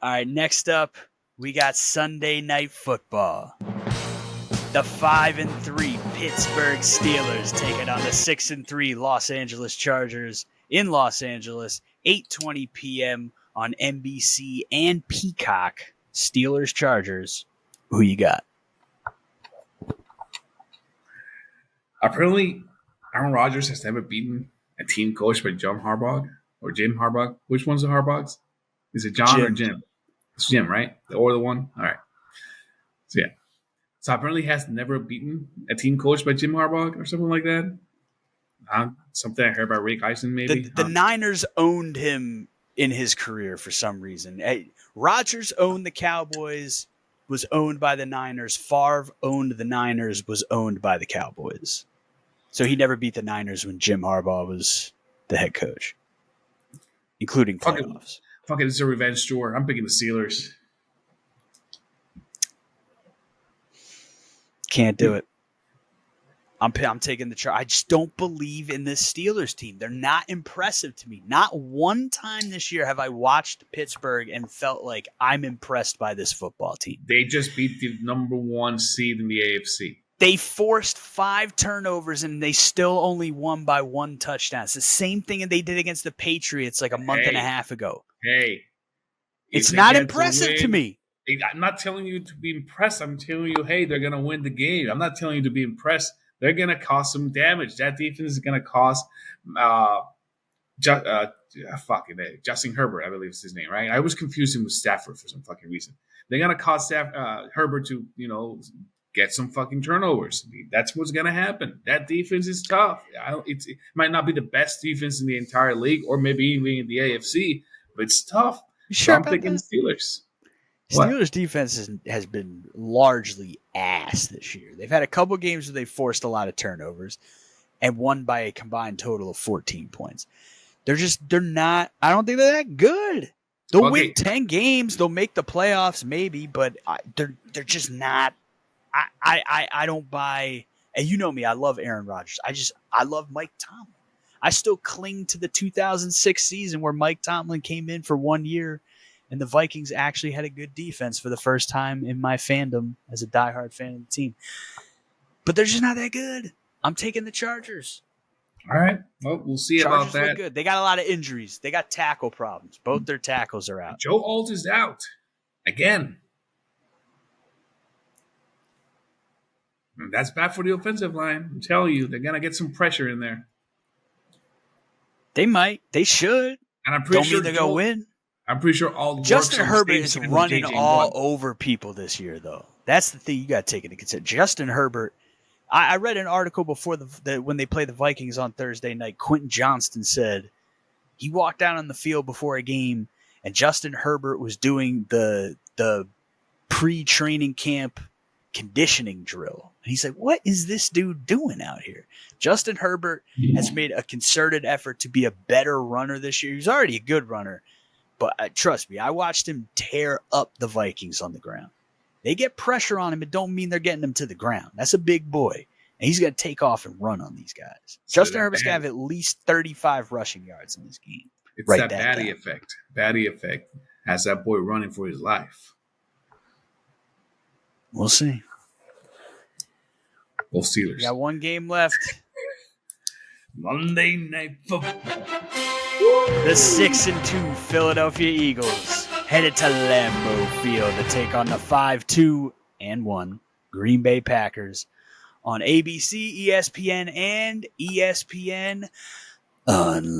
All right, next up, we got Sunday Night Football. The 5-3 Pittsburgh Steelers taking on the 6-3 Los Angeles Chargers in Los Angeles, 8:20 p.m. on NBC and Peacock. Steelers, Chargers. Who you got? Apparently, Aaron Rodgers has never beaten a team coached by John Harbaugh or Jim Harbaugh. Which one's the Harbaughs? Is it John or Jim? It's Jim, right? Or the one? All right. So, yeah. So, apparently, he has never beaten a team coached by Jim Harbaugh or something like that. Something I heard about Rick Eisen, maybe. The Niners owned him in his career for some reason. Rodgers owned the Cowboys, was owned by the Niners. Favre owned the Niners, was owned by the Cowboys. So he never beat the Niners when Jim Harbaugh was the head coach, including playoffs. Fuck it, it's a revenge tour. I'm picking the Steelers. Can't do it. I'm taking the Chargers. I just don't believe in this Steelers team. They're not impressive to me. Not one time this year have I watched Pittsburgh and felt like I'm impressed by this football team. They just beat the number 1 seed in the AFC. They forced 5 turnovers and they still only won by 1 touchdown. It's the same thing they did against the Patriots like a month and a half ago. Hey. It's not impressive to me. I'm not telling you to be impressed. I'm telling you, hey, they're going to win the game. I'm not telling you to be impressed. They're going to cause some damage. That defense is going to cause Justin Herbert, I believe is his name, right? I was confusing with Stafford for some fucking reason. They're going to cause Herbert to, get some fucking turnovers. That's what's going to happen. That defense is tough. It might not be the best defense in the entire league or maybe even in the AFC, but it's tough. You sure I'm picking the Steelers. Steelers defense has been largely ass this year. They've had a couple games where they forced a lot of turnovers and won by a combined total of 14 points. They're not. I don't think they're that good. They'll win 10 games. They'll make the playoffs maybe, but they're just not. I don't buy. And you know me. I love Aaron Rodgers. I love Mike Tomlin. I still cling to the 2006 season where Mike Tomlin came in for 1 year. And the Vikings actually had a good defense for the first time in my fandom as a diehard fan of the team. But they're just not that good. I'm taking the Chargers. All right. Well, we'll see Chargers about that. look good. They got a lot of injuries. They got tackle problems. Both their tackles are out. Joe Alt is out. Again. And that's bad for the offensive line. I'm telling you, they're going to get some pressure in there. They might. They should. And I'm pretty sure they're going to win. I'm pretty sure all Justin Herbert is running all over people this year, though. That's the thing you got to take into consideration. Justin Herbert. I read an article before when they play the Vikings on Thursday night. Quentin Johnston said he walked out on the field before a game, and Justin Herbert was doing the pre-training camp conditioning drill. And he's like, "What is this dude doing out here?" Justin Herbert has made a concerted effort to be a better runner this year. He's already a good runner. But trust me, I watched him tear up the Vikings on the ground. They get pressure on him. It don't mean they're getting him to the ground. That's a big boy. And he's going to take off and run on these guys. Justin Herbert's going to have at least 35 rushing yards in this game. It's that Batty effect. Batty effect has that boy running for his life. We'll see. Both Steelers. We got 1 game left. Monday Night Football. The 6-2 Philadelphia Eagles headed to Lambeau Field to take on the 5-2-1 Green Bay Packers on ABC, ESPN, and ESPN Unlimited.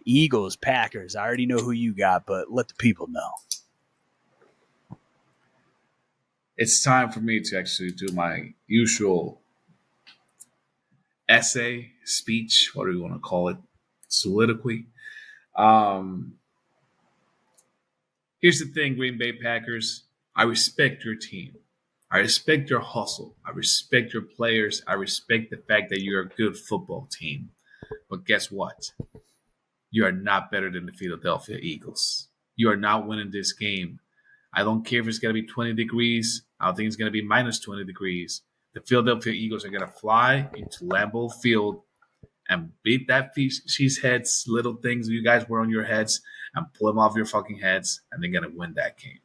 Eagles, Packers. I already know who you got, but let the people know. It's time for me to actually do my usual essay, speech, what do you want to call it? Soliloquy. Here's the thing, Green Bay Packers. I respect your team. I respect your hustle. I respect your players. I respect the fact that you're a good football team. But guess what? You are not better than the Philadelphia Eagles. You are not winning this game. I don't care if it's going to be 20 degrees. I don't think it's going to be minus 20 degrees. The Philadelphia Eagles are going to fly into Lambeau Field and beat that cheeseheads, little things you guys wear on your heads, and pull them off your fucking heads, and they're going to win that game.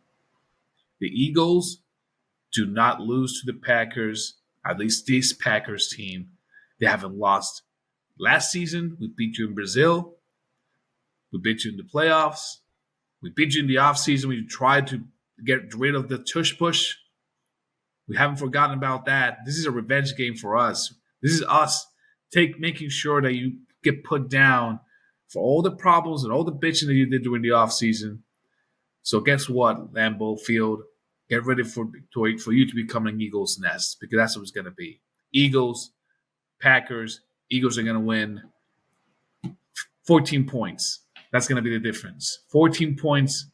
The Eagles do not lose to the Packers, at least this Packers team. They haven't lost. Last season, we beat you in Brazil. We beat you in the playoffs. We beat you in the offseason. We tried to get rid of the tush push. We haven't forgotten about that. This is a revenge game for us. This is us making sure that you get put down for all the problems and all the bitching that you did during the offseason. So guess what, Lambeau Field? Get ready for you to become an Eagles nest, because that's what it's going to be. Eagles, Packers. Eagles are going to win 14 points. That's going to be the difference. 14 points.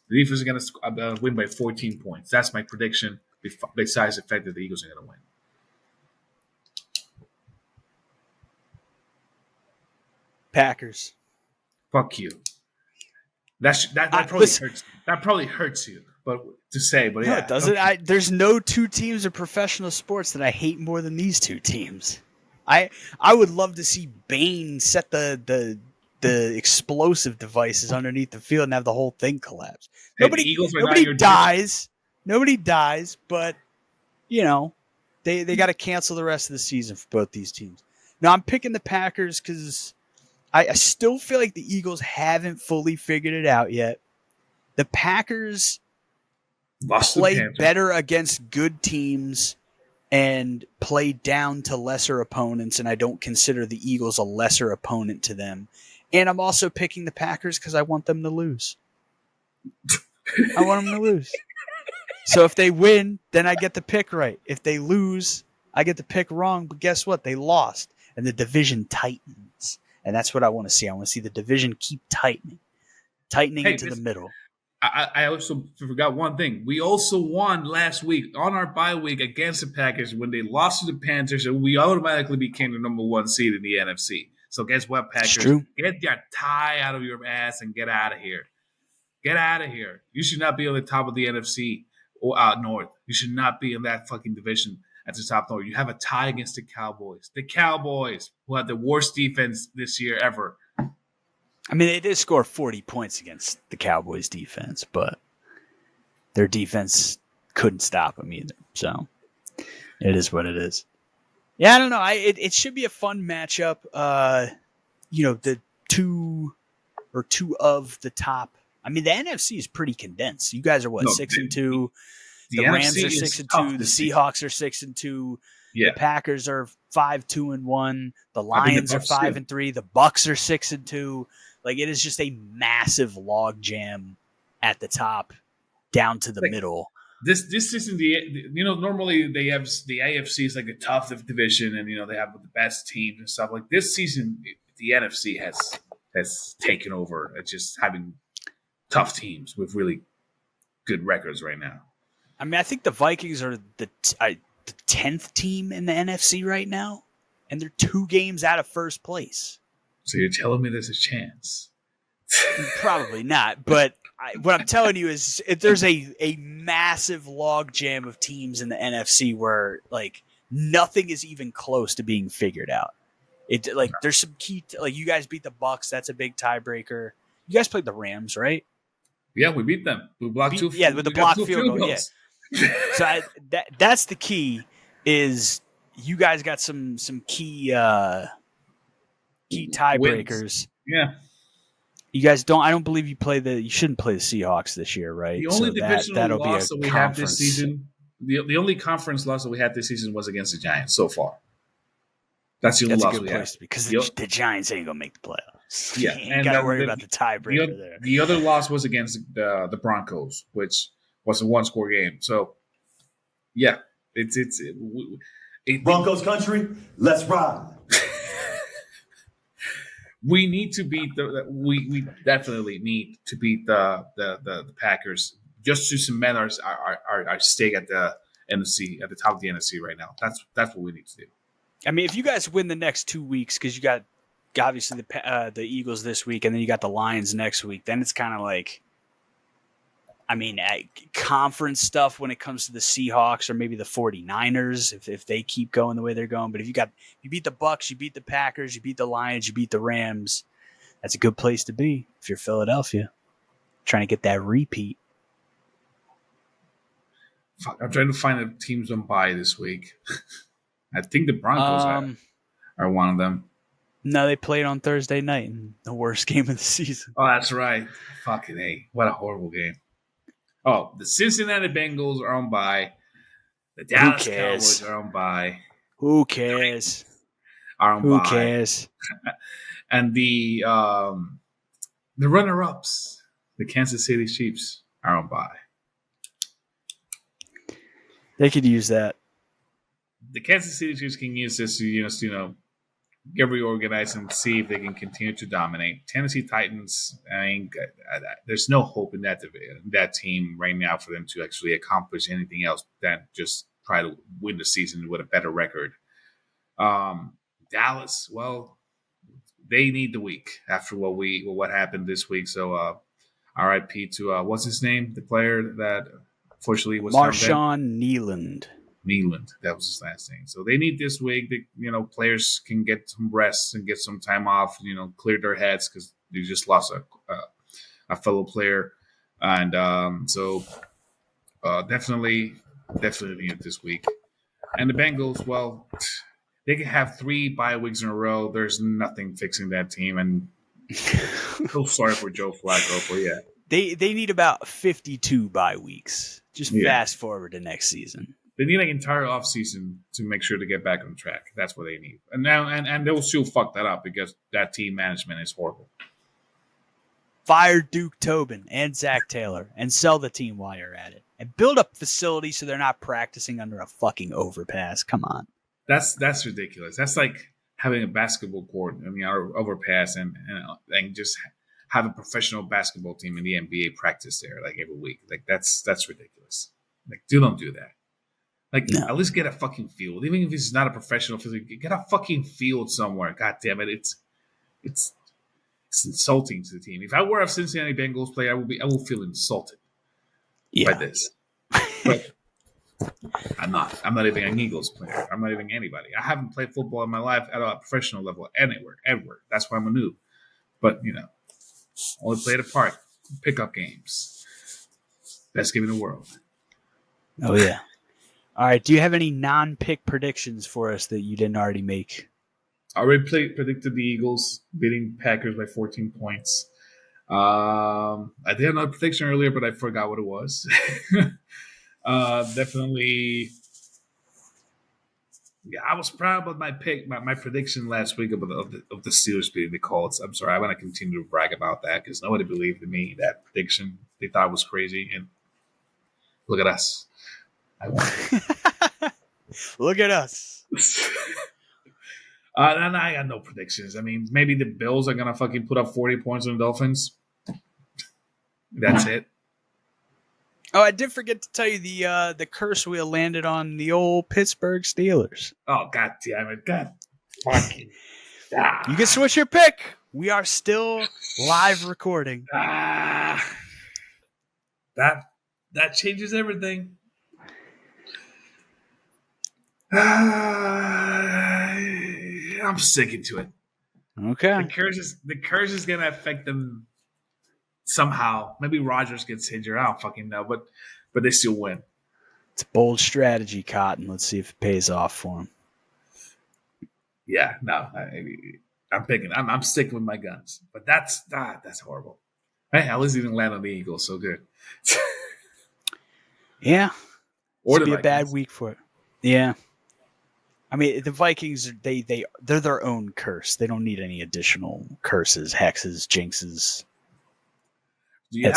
The defense is going to win by 14 points. That's my prediction, besides the fact that the Eagles are going to win. Packers. Fuck you. That probably hurts. That probably hurts you, but to say, but yeah, no, it doesn't. Okay. There's no two teams of professional sports that I hate more than these two teams. I would love to see Bane set the explosive devices underneath the field and have the whole thing collapse. Nobody dies. Nobody dies, but you know, they got to cancel the rest of the season for both these teams. Now I'm picking the Packers because I still feel like the Eagles haven't fully figured it out yet. The Packers play better against good teams and play down to lesser opponents, and I don't consider the Eagles a lesser opponent to them. And I'm also picking the Packers because I want them to lose. I want them to lose. So if they win, then I get the pick right. If they lose, I get the pick wrong. But guess what? They lost, and the division tightens. And that's what I want to see. I want to see the division keep tightening into the middle. I also forgot one thing. We also won last week on our bye week against the Packers when they lost to the Panthers, and we automatically became the number 1 seed in the NFC. So guess what, Packers? Get your tie out of your ass and get out of here. Get out of here. You should not be on the top of the NFC or North. You should not be in that fucking division at the top North. You have a tie against the Cowboys. The Cowboys, who had the worst defense this year ever. I mean, they did score 40 points against the Cowboys' defense, but their defense couldn't stop them either. So it is what it is. Yeah, I don't know. It should be a fun matchup. The two of the top. I mean, the NFC is pretty condensed. You guys are 6-2. The Rams are 6-2. The Seahawks are 6-2. Yeah. The Packers are 5-2-1. The Lions are 5-3. The Bucks are 6-2. Like, it is just a massive log jam at the top, down to the middle. This isn't normally they have the AFC is like a tough division, and they have the best teams and stuff. Like this season, the NFC has taken over. It's just having tough teams with really good records right now. I mean, I think the Vikings are the 10th team in the NFC right now, and they're 2 games out of first place. So you're telling me there's a chance? Probably not, but what I'm telling you is there's a massive log jam of teams in the NFC where like nothing is even close to being figured out. There's some key you guys beat the Bucks. That's a big tiebreaker. You guys played the Rams, right? Yeah, we beat them. We blocked two. Yeah, with the blocked field goal. Yeah. So that's the key. Is you guys got some key tiebreakers. Wins. Yeah. You guys don't. I don't believe you shouldn't play the Seahawks this year, right? The only divisional loss that we have this season, the only conference loss that we had this season was against the Giants so far. That's the only loss we have. Because the Giants ain't gonna make the playoffs. Yeah, you ain't gotta worry about the tiebreaker there. The other loss was against the Broncos, which was a 1-score game. So, yeah, it's Broncos country. Let's ride. We need to beat we definitely need to beat the Packers just to cement our stake at the NFC at the top of the NFC right now. That's what we need to do. I mean, if you guys win the next 2 weeks, because you got obviously the Eagles this week, and then you got the Lions next week, then it's kind of like, I mean, conference stuff when it comes to the Seahawks or maybe the 49ers, if they keep going the way they're going. But if you beat the Bucks, you beat the Packers, you beat the Lions, you beat the Rams, that's a good place to be if you're Philadelphia, trying to get that repeat. Fuck, I'm trying to find the teams on bye this week. I think the Broncos are one of them. No, they played on Thursday night in the worst game of the season. Oh, that's right. Fucking A. What a horrible game. Oh, the Cincinnati Bengals are on bye. The Dallas Cowboys are on bye. Who cares? Are on Who bye. cares? And the runner-ups, the Kansas City Chiefs, are on bye. They could use that. The Kansas City Chiefs can use this to get reorganized and see if they can continue to dominate. Tennessee Titans, I mean, there's no hope in that team right now for them to actually accomplish anything else than just try to win the season with a better record. Dallas, well, they need the week after what happened this week. So, RIP to what's his name, the player that unfortunately was Marshawn Nealand, that was his last name. So they need this week. Players can get some rest and get some time off. Clear their heads because they just lost a fellow player, and so definitely need it this week. And the Bengals, well, they can have 3 bye weeks in a row. There's nothing fixing that team, and so sorry for Joe Flacco, but yeah, they need about 52 bye weeks. Just fast forward to next season. They need an entire offseason to make sure to get back on track. That's what they need. And now and they will still fuck that up because that team management is horrible. Fire Duke Tobin and Zach Taylor and sell the team while you're at it. And build up facilities so they're not practicing under a fucking overpass. Come on. That's ridiculous. That's like having a basketball court, or overpass and just have a professional basketball team in the NBA practice there like every week. Like that's ridiculous. Like don't do that. Like, no. At least get a fucking field. Even if it's not a professional field, get a fucking field somewhere. God damn it. It's insulting to the team. If I were a Cincinnati Bengals player, I will feel insulted by this. But I'm not. I'm not even an Eagles player. I'm not even anybody. I haven't played football in my life at a professional level anywhere, ever. That's why I'm a noob. But, only played a part. Pickup games. Best game in the world. Oh, yeah. All right. Do you have any non-pick predictions for us that you didn't already make? I already predicted the Eagles beating Packers by 14 points. I did another prediction earlier, but I forgot what it was. Definitely. Yeah, I was proud of my pick, my prediction last week of the Steelers beating the Colts. I'm sorry, I want to continue to brag about that because nobody believed in me that prediction. They thought it was crazy, and look at us. I won. Look at us. And I got no predictions. I mean, maybe the Bills are gonna fucking put up 40 points on the Dolphins. That's it. Oh, I did forget to tell you the curse wheel landed on the old Pittsburgh Steelers. Oh, god damn it. God fucking. You can switch your pick. We are still live recording. That changes everything. I'm sticking to it. Okay. The curse is gonna affect them somehow. Maybe Rodgers gets injured. I don't fucking know, but they still win. It's a bold strategy, Cotton. Let's see if it pays off for him. Yeah, no, I'm picking. I'm sticking with my guns. But that's horrible. Hey, at least he didn't land on the Eagles. So good. Yeah. Or be a bad week for it. Yeah. I mean, the Vikings, they're their own curse. They don't need any additional curses, hexes, jinxes. Do you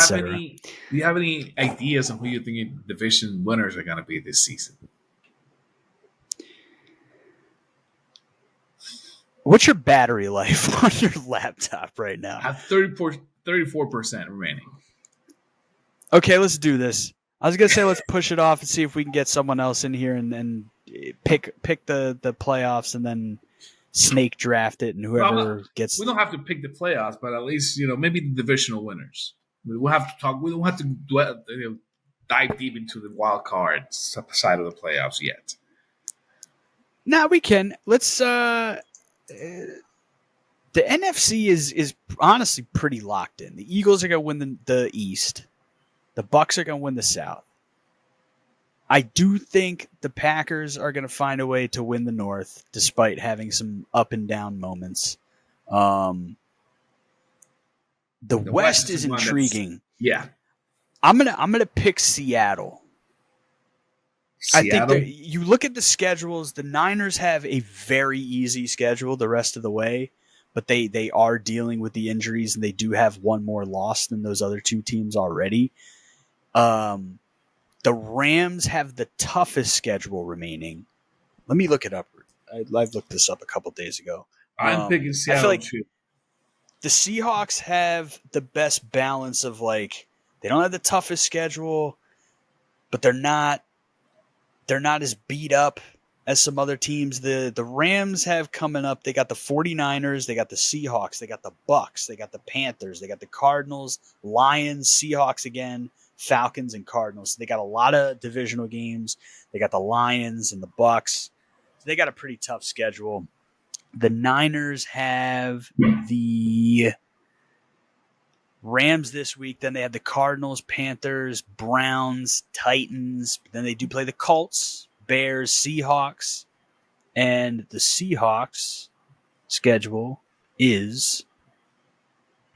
have any ideas on who you think division winners are going to be this season? What's your battery life on your laptop right now? I have 34% remaining. Okay, let's do this. I was gonna say let's push it off and see if we can get someone else in here and pick the playoffs and then snake draft it, and whoever gets. We don't have to pick the playoffs, but at least maybe the divisional winners. We'll have to talk. We don't have to dive deep into the wild card side of the playoffs yet. Now we can. Let's. The NFC is honestly pretty locked in. The Eagles are gonna win the East. The Bucs are gonna win the South. I do think the Packers are going to find a way to win the North, despite having some up and down moments. The West is intriguing. Yeah, I'm gonna pick Seattle. Seattle? I think you look at the schedules. The Niners have a very easy schedule the rest of the way, but they are dealing with the injuries and they do have one more loss than those other two teams already. The Rams have the toughest schedule remaining. Let me look it up. I've looked this up a couple days ago. I'm picking Seattle I feel like too. The Seahawks have the best balance of they don't have the toughest schedule, but they're not as beat up as some other teams. The Rams have coming up. They got the 49ers, they got the Seahawks, they got the Bucks, they got the Panthers, they got the Cardinals, Lions, Seahawks again, Falcons and Cardinals. So they got a lot of divisional games. They got the Lions and the Bucks. So they got a pretty tough schedule. The Niners have the Rams this week. Then they have the Cardinals, Panthers, Browns, Titans. Then they do play the Colts, Bears, Seahawks. And the Seahawks schedule is,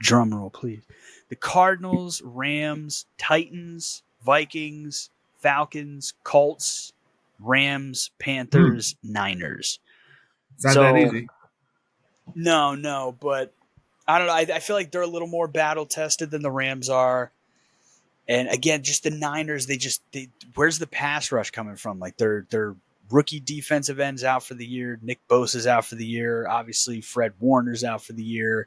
drumroll please, the Cardinals, Rams, Titans, Vikings, Falcons, Colts, Rams, Panthers, Niners. It's not that easy. No, but I don't know. I feel like they're a little more battle tested than the Rams are. And again, just the Niners, where's the pass rush coming from? Their rookie defensive end's out for the year. Nick Bosa's out for the year. Obviously, Fred Warner's out for the year.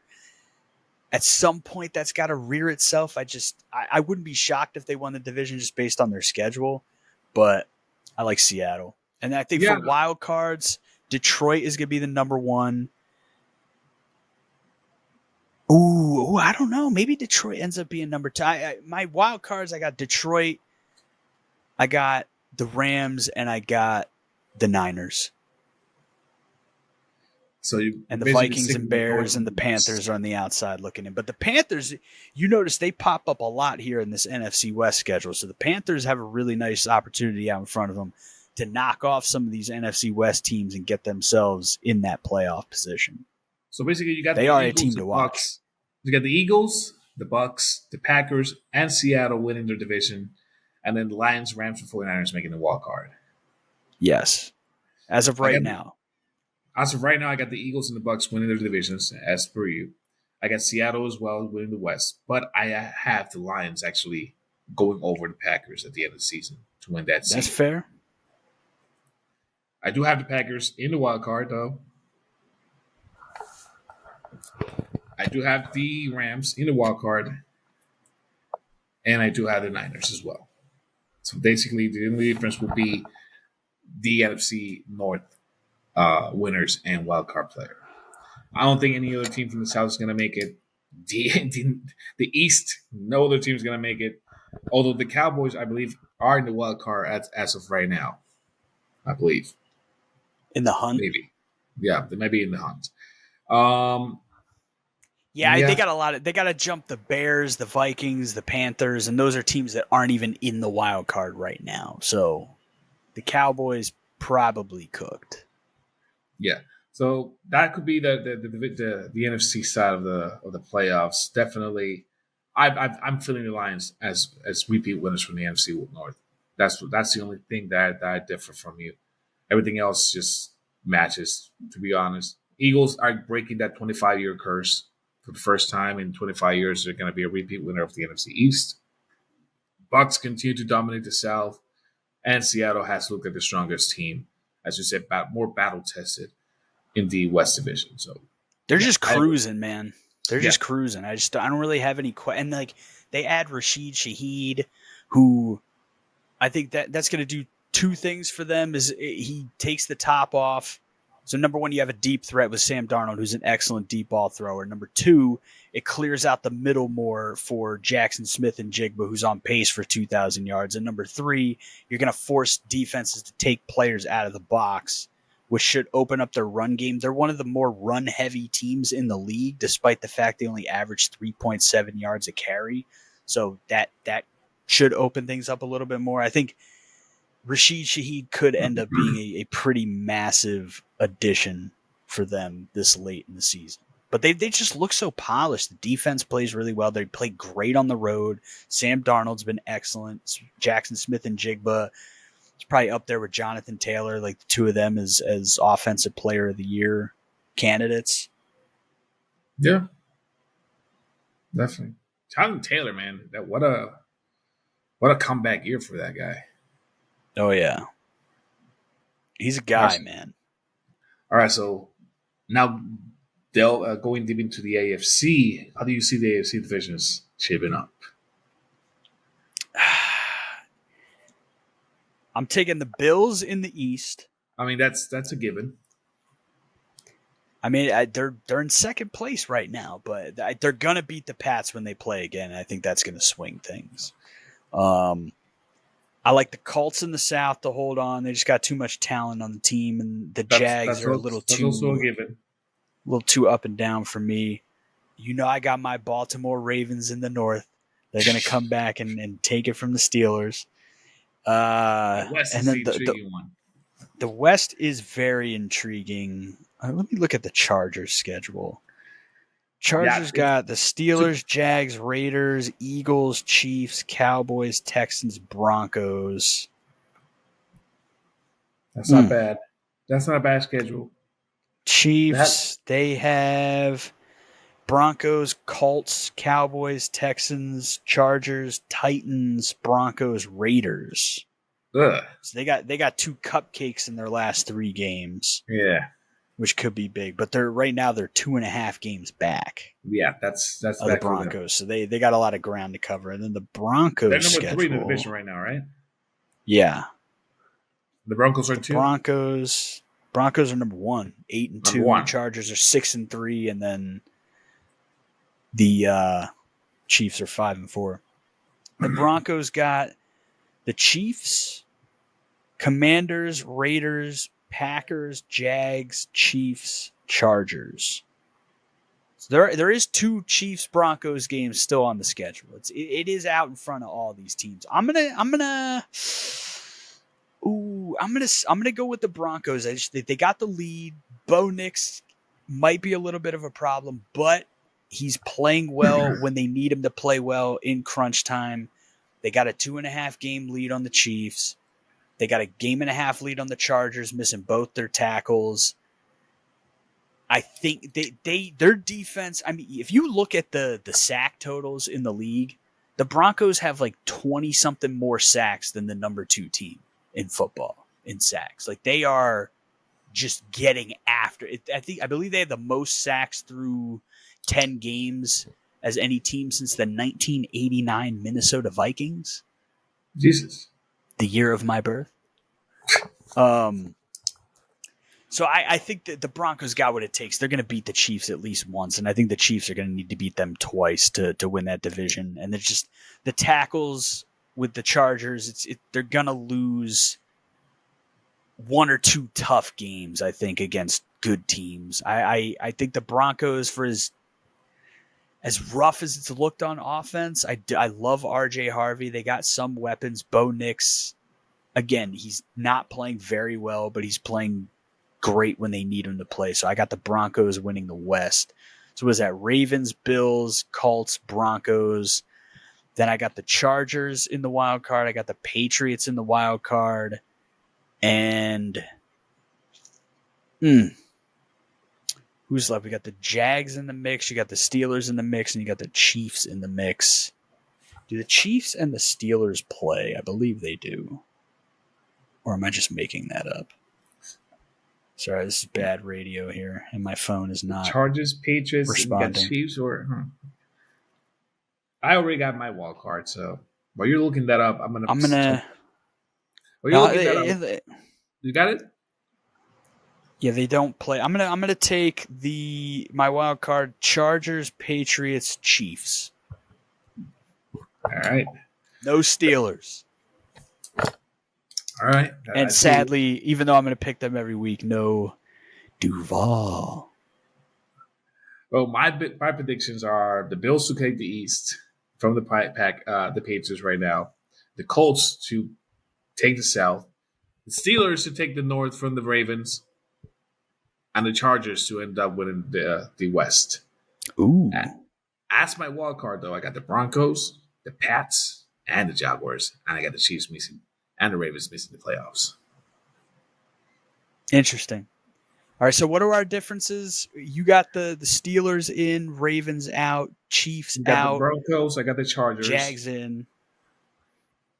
At some point, that's got to rear itself. I wouldn't be shocked if they won the division just based on their schedule, but I like Seattle. And I think for wild cards, Detroit is going to be the number one. Ooh, I don't know. Maybe Detroit ends up being number two. My wild cards, I got Detroit, I got the Rams, and I got the Niners. And the Vikings and Bears and the Panthers are on the outside looking in. But the Panthers, you notice they pop up a lot here in this NFC West schedule. So the Panthers have a really nice opportunity out in front of them to knock off some of these NFC West teams and get themselves in that playoff position. So basically, you got they are a team to watch. Bucks. You got the Eagles, the Bucks, the Packers, and Seattle winning their division, and then the Lions, Rams, and 49ers making the wild card. Yes, as of right now. As of right now, I got the Eagles and the Bucks winning their divisions, as per you. I got Seattle as well winning the West, but I have the Lions actually going over the Packers at the end of the season to win that season. That's fair. I do have the Packers in the wild card, though. I do have the Rams in the wild card, and I do have the Niners as well. So basically, the only difference will be the NFC North winners and wild card player. I don't think any other team from the South is going to make it. The East, no other team is going to make it. Although the Cowboys, I believe, are in the wild card as of right now. I believe. In the hunt? Maybe. Yeah, they might be in the hunt. They got a lot. They got to jump the Bears, the Vikings, the Panthers, and those are teams that aren't even in the wild card right now. So the Cowboys probably cooked. Yeah, so that could be the NFC side of the playoffs. Definitely, I'm feeling the Lions as repeat winners from the NFC North. That's the only thing that I differ from you. Everything else just matches. To be honest, Eagles are breaking that 25-year curse. For the first time in 25 years, they're going to be a repeat winner of the NFC East. Bucks continue to dominate the South, and Seattle has looked like the strongest team, as you said, more battle-tested. in the West Division. So they're yeah, just cruising, man. They're Yeah. just cruising. I don't really have any and like they add Rashid Shaheed, who I think that's going to do two things for them. Is he takes the top off. So number one, you have a deep threat with Sam Darnold, who's an excellent deep ball thrower. Number two, it clears out the middle more for Jackson Smith and Jigba, who's on pace for 2,000 yards. And number three, you're going to force defenses to take players out of the box, which should open up their run game. They're one of the more run-heavy teams in the league, despite the fact they only average 3.7 yards a carry. So that should open things up a little bit more. I think Rashid Shaheed could end up being a pretty massive addition for them this late in the season. But they just look so polished. The defense plays really well. They play great on the road. Sam Darnold's been excellent. Jackson Smith and Jigba is probably up there with Jonathan Taylor, like the two of them as offensive player of the year candidates. Yeah, definitely. Jonathan Taylor, man, what a comeback year for that guy. Oh yeah, he's a guy, man. All right, so now they'll going deep into the AFC. How do you see the AFC divisions shaping up? I'm taking the Bills in the East. I mean, that's a given. I mean, they're in second place right now, but they're gonna beat the Pats when they play again. And I think that's gonna swing things. I like the Colts in the South to hold on. They just got too much talent on the team, and the Jags are a little too up and down for me. You know, I got my Baltimore Ravens in the North. They're going to come back and take it from the Steelers. The West and is then the intriguing one. The West is very intriguing. Let me look at the Chargers schedule. Chargers got the Steelers, Jags, Raiders, Eagles, Chiefs, Cowboys, Texans, Broncos. That's not bad. That's not a bad schedule. Chiefs, they have Broncos, Colts, Cowboys, Texans, Chargers, Titans, Broncos, Raiders. Ugh. So they got two cupcakes in their last 3 games. Yeah. Which could be big, but they're 2.5 games back. Yeah, that's the Broncos. So they got a lot of ground to cover, and then the Broncos. They're number schedule, 3 in the division right now, right? Yeah, the Broncos are 2. Broncos are number 1, 8-2. The Chargers are 6-3, and then the Chiefs are 5-4. The Broncos got the Chiefs, Commanders, Raiders, Packers, Jags, Chiefs, Chargers. So there is 2 Chiefs Broncos games still on the schedule. It is out in front of all these teams. I'm gonna go with the Broncos. They got the lead. Bo Nix might be a little bit of a problem, but he's playing well when they need him to play well in crunch time. They got a 2.5 game lead on the Chiefs. They got a 1.5 game lead on the Chargers, missing both their tackles. I think their defense, I mean, if you look at the sack totals in the league, the Broncos have like 20-something more sacks than the number 2 team in football in sacks. Like, they are just getting after it. I believe they have the most sacks through 10 games as any team since the 1989 Minnesota Vikings. Jesus. The year of my birth. So I think that the Broncos got what it takes. They're going to beat the Chiefs at least once, and I think the Chiefs are going to need to beat them twice to win that division. And they're just the tackles with the Chargers. They're going to lose 1 or 2 tough games, I think, against good teams. I think the Broncos, for as rough as it's looked on offense, I love RJ Harvey. They got some weapons. Bo Nix, again, he's not playing very well, but he's playing great when they need him to play. So I got the Broncos winning the West. So was that Ravens, Bills, Colts, Broncos? Then I got the Chargers in the wild card. I got the Patriots in the wild card. And who's left? We got the Jags in the mix. You got the Steelers in the mix, and you got the Chiefs in the mix. Do the Chiefs and the Steelers play? I believe they do. Or am I just making that up? Sorry, this is bad radio here, and my phone is not Chargers, Patriots, and you got responding. Chiefs, or I already got my wild card. So while you're looking that up, I'm gonna. While you're looking that up, you got it. Yeah, they don't play. I'm gonna take my wild card: Chargers, Patriots, Chiefs. All right. No Steelers. All right. And sadly, even though I'm gonna pick them every week, no Duval. Well, my predictions are the Bills to take the East from the Patriots right now, the Colts to take the South, the Steelers to take the North from the Ravens, and the Chargers to end up winning the West. Ooh. As my wild card, though, I got the Broncos, the Pats, and the Jaguars, and I got the Chiefs missing and the Ravens missing the playoffs. Interesting. All right, so what are our differences? You got the Steelers in, Ravens out, Chiefs You got out, the Broncos, I got the Chargers, Jags in.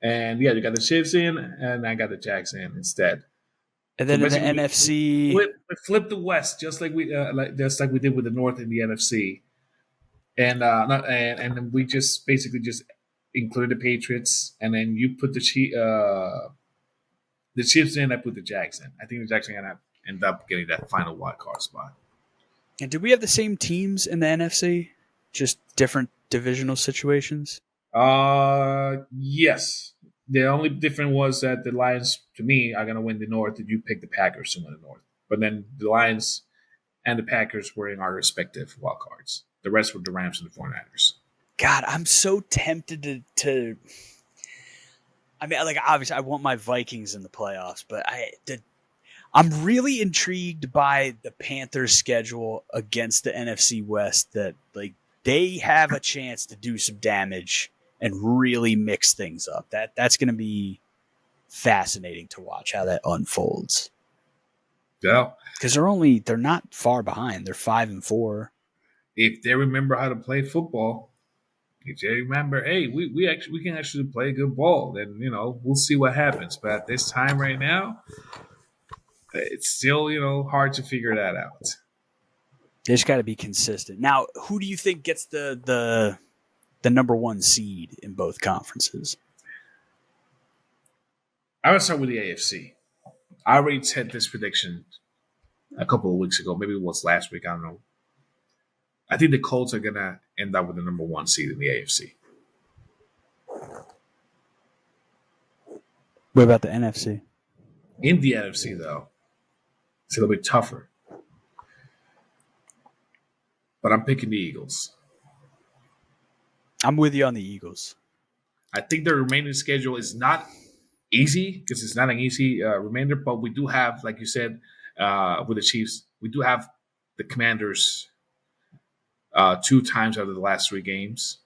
And yeah, you got the Chiefs in, and I got the Jags in instead. And then so in the NFC, we flip the West just like we did with the North in the NFC, and then we just basically just included the Patriots, and then you put the Chiefs in. I put the Jags in. I think the Jags are gonna end up getting that final wild card spot. and do we have the same teams in the NFC? Just different divisional situations? Yes. The only difference was that the Lions, to me, are going to win the North, and you pick the Packers to win the North. But then the Lions and the Packers were in our respective wild cards. The rest were the Rams and the 49ers. God, I'm so tempted to I mean, like, obviously, I want my Vikings in the playoffs, but I'm really intrigued by the Panthers' schedule against the NFC West. That like they have a chance to do some damage and really mix things up. That's going to be fascinating to watch how that unfolds. Yeah, because they're not far behind. They're 5-4. If they remember how to play football, if they remember, hey, we can actually play good ball, then we'll see what happens. But at this time right now, it's still hard to figure that out. They just got to be consistent. Now, who do you think gets the number one seed in both conferences? I would start with the AFC. I already said this prediction a couple of weeks ago. Maybe it was last week. I don't know. I think the Colts are going to end up with the number one seed in the AFC. What about the NFC? In the NFC, though, it's a little bit tougher. But I'm picking the Eagles. I'm with you on the Eagles. I think the remaining schedule is not easy because it's not an easy remainder, but we do have, like you said, with the Chiefs, we do have the Commanders 2 times out of the last 3 games.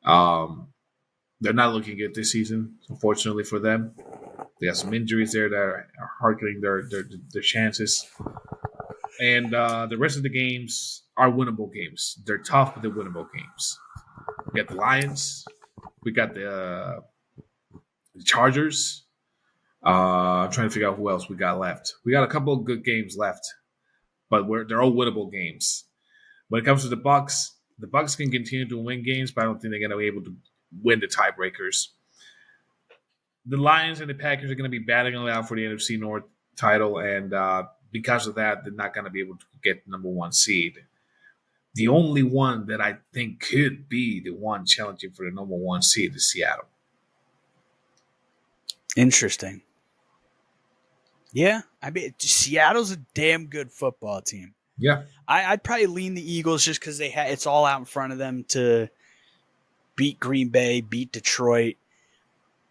They're not looking good this season, unfortunately for them. They have some injuries there that are hurting their chances. And the rest of the games are winnable games. They're tough, but they're winnable games. We got the Lions. We got the Chargers. I'm trying to figure out who else we got left. We got a couple of good games left, but they're all winnable games. When it comes to the Bucs can continue to win games, but I don't think they're going to be able to win the tiebreakers. The Lions and the Packers are going to be battling it out for the NFC North title, and because of that, they're not going to be able to get the number one seed. The only one that I think could be the one challenging for the number one seed is Seattle. Interesting. Yeah, I mean, Seattle's a damn good football team. Yeah, I'd probably lean the Eagles just because it's all out in front of them to beat Green Bay, beat Detroit.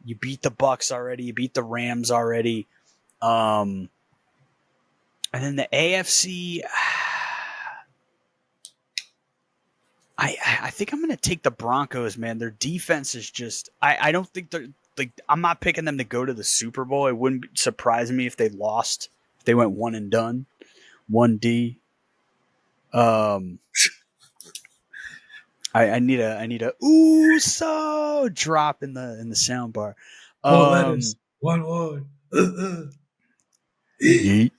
You beat the Bucs already. You beat the Rams already. And then the AFC, I think I'm going to take the Broncos, man. Their defense is just – I don't think they're – like, I'm not picking them to go to the Super Bowl. It wouldn't surprise me if they lost. If they went one and done. 1D. I need a ooh-so drop in the sound bar. One letters, one word. Yeet.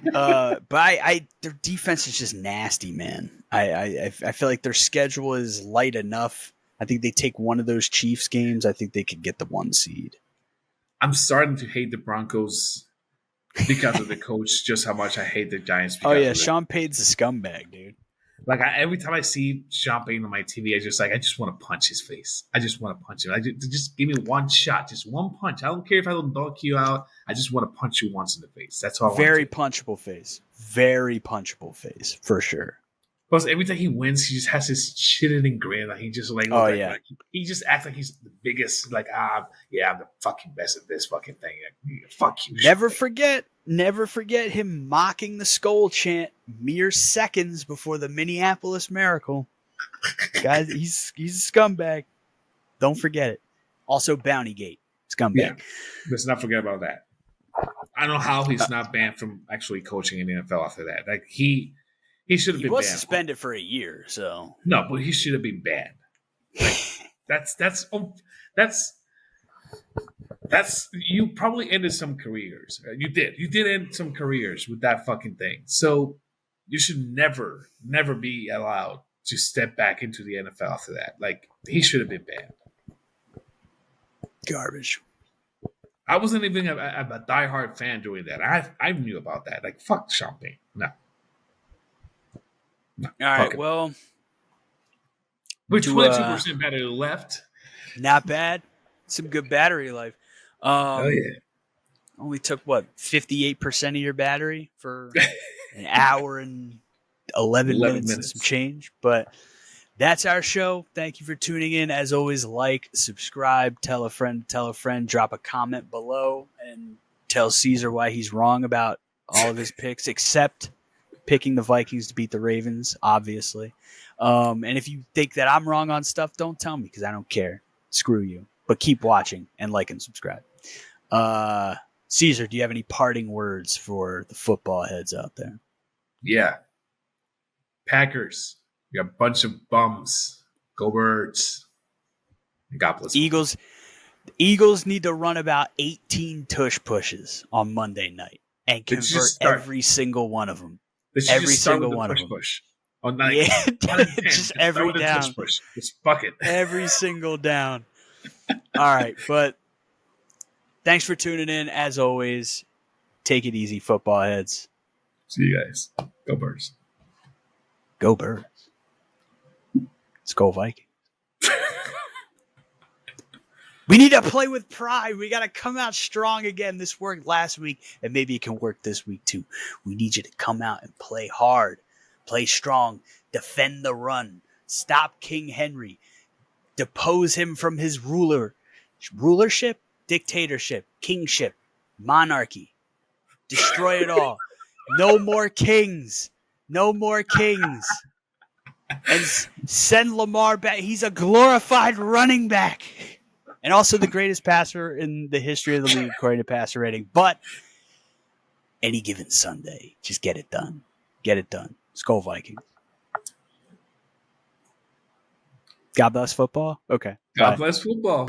But I their defense is just nasty, man. I feel like their schedule is light enough. I think they take one of those Chiefs games. I think they could get the 1 seed. I'm starting to hate the Broncos because of the coach. Just how much I hate the Giants. Oh Because yeah, of it. Sean Payton's a scumbag, dude. Like every time I see Sean Payton on my TV, I just want to punch his face. I just want to punch him. Just give me one shot, just one punch. I don't care if I don't dunk you out. I just want to punch you once in the face. That's all. Very punchable face. Very punchable face for sure. Plus, every time he wins, he just has this shit-eating grin. Like he just like, like he just acts like he's the biggest. Like I'm the fucking best at this fucking thing. Fuck you. Never forget him mocking the Skull chant mere seconds before the Minneapolis Miracle. Guys, he's a scumbag. Don't forget it. Also, Bountygate, scumbag. Yeah, let's not forget about that. I don't know how he's not banned from actually coaching in the NFL after that. Like he should have been banned. He was suspended for a year, so no, but he should have been banned. Like, that's you probably ended some careers. You did end some careers with that fucking thing. So you should never be allowed to step back into the NFL after that. Like he should have been banned. Garbage. I wasn't even a diehard fan doing that. I knew about that. Like fuck Sean Payton. No. All right. Well, with 22% battery left. Not bad. Some good battery life. Oh yeah. Only took 58% of your battery for an hour and 11 minutes and some change. But that's our show. Thank you for tuning in. As always, like, subscribe, tell a friend, drop a comment below, and tell Cesar why he's wrong about all of his picks, except picking the Vikings to beat the Ravens, obviously. And if you think that I'm wrong on stuff, don't tell me because I don't care. Screw you. But keep watching and like and subscribe. Cesar, do you have any parting words for the football heads out there? Yeah. Packers, you're a bunch of bums. Go Birds. God bless. Eagles need to run about 18 tush pushes on Monday night and convert every single one of them. Every single one of them. Push. On night, yeah, just every down. Push. Just fuck it. Every single down. All right, but thanks for tuning in. As always, take it easy, football heads. See you guys. Go Birds. Go Birds. Let's go Vikings. We need to play with pride. We got to come out strong again. This worked last week, and maybe it can work this week too. We need you to come out and play hard, play strong, defend the run, stop King Henry, depose him from his rulership, dictatorship, kingship, monarchy. Destroy it all. No more kings. No more kings. And send Lamar back. He's a glorified running back. And also the greatest passer in the history of the league, according to passer rating. But any given Sunday, just get it done. Get it done. Skol Vikings. God bless football? Okay. God bless football.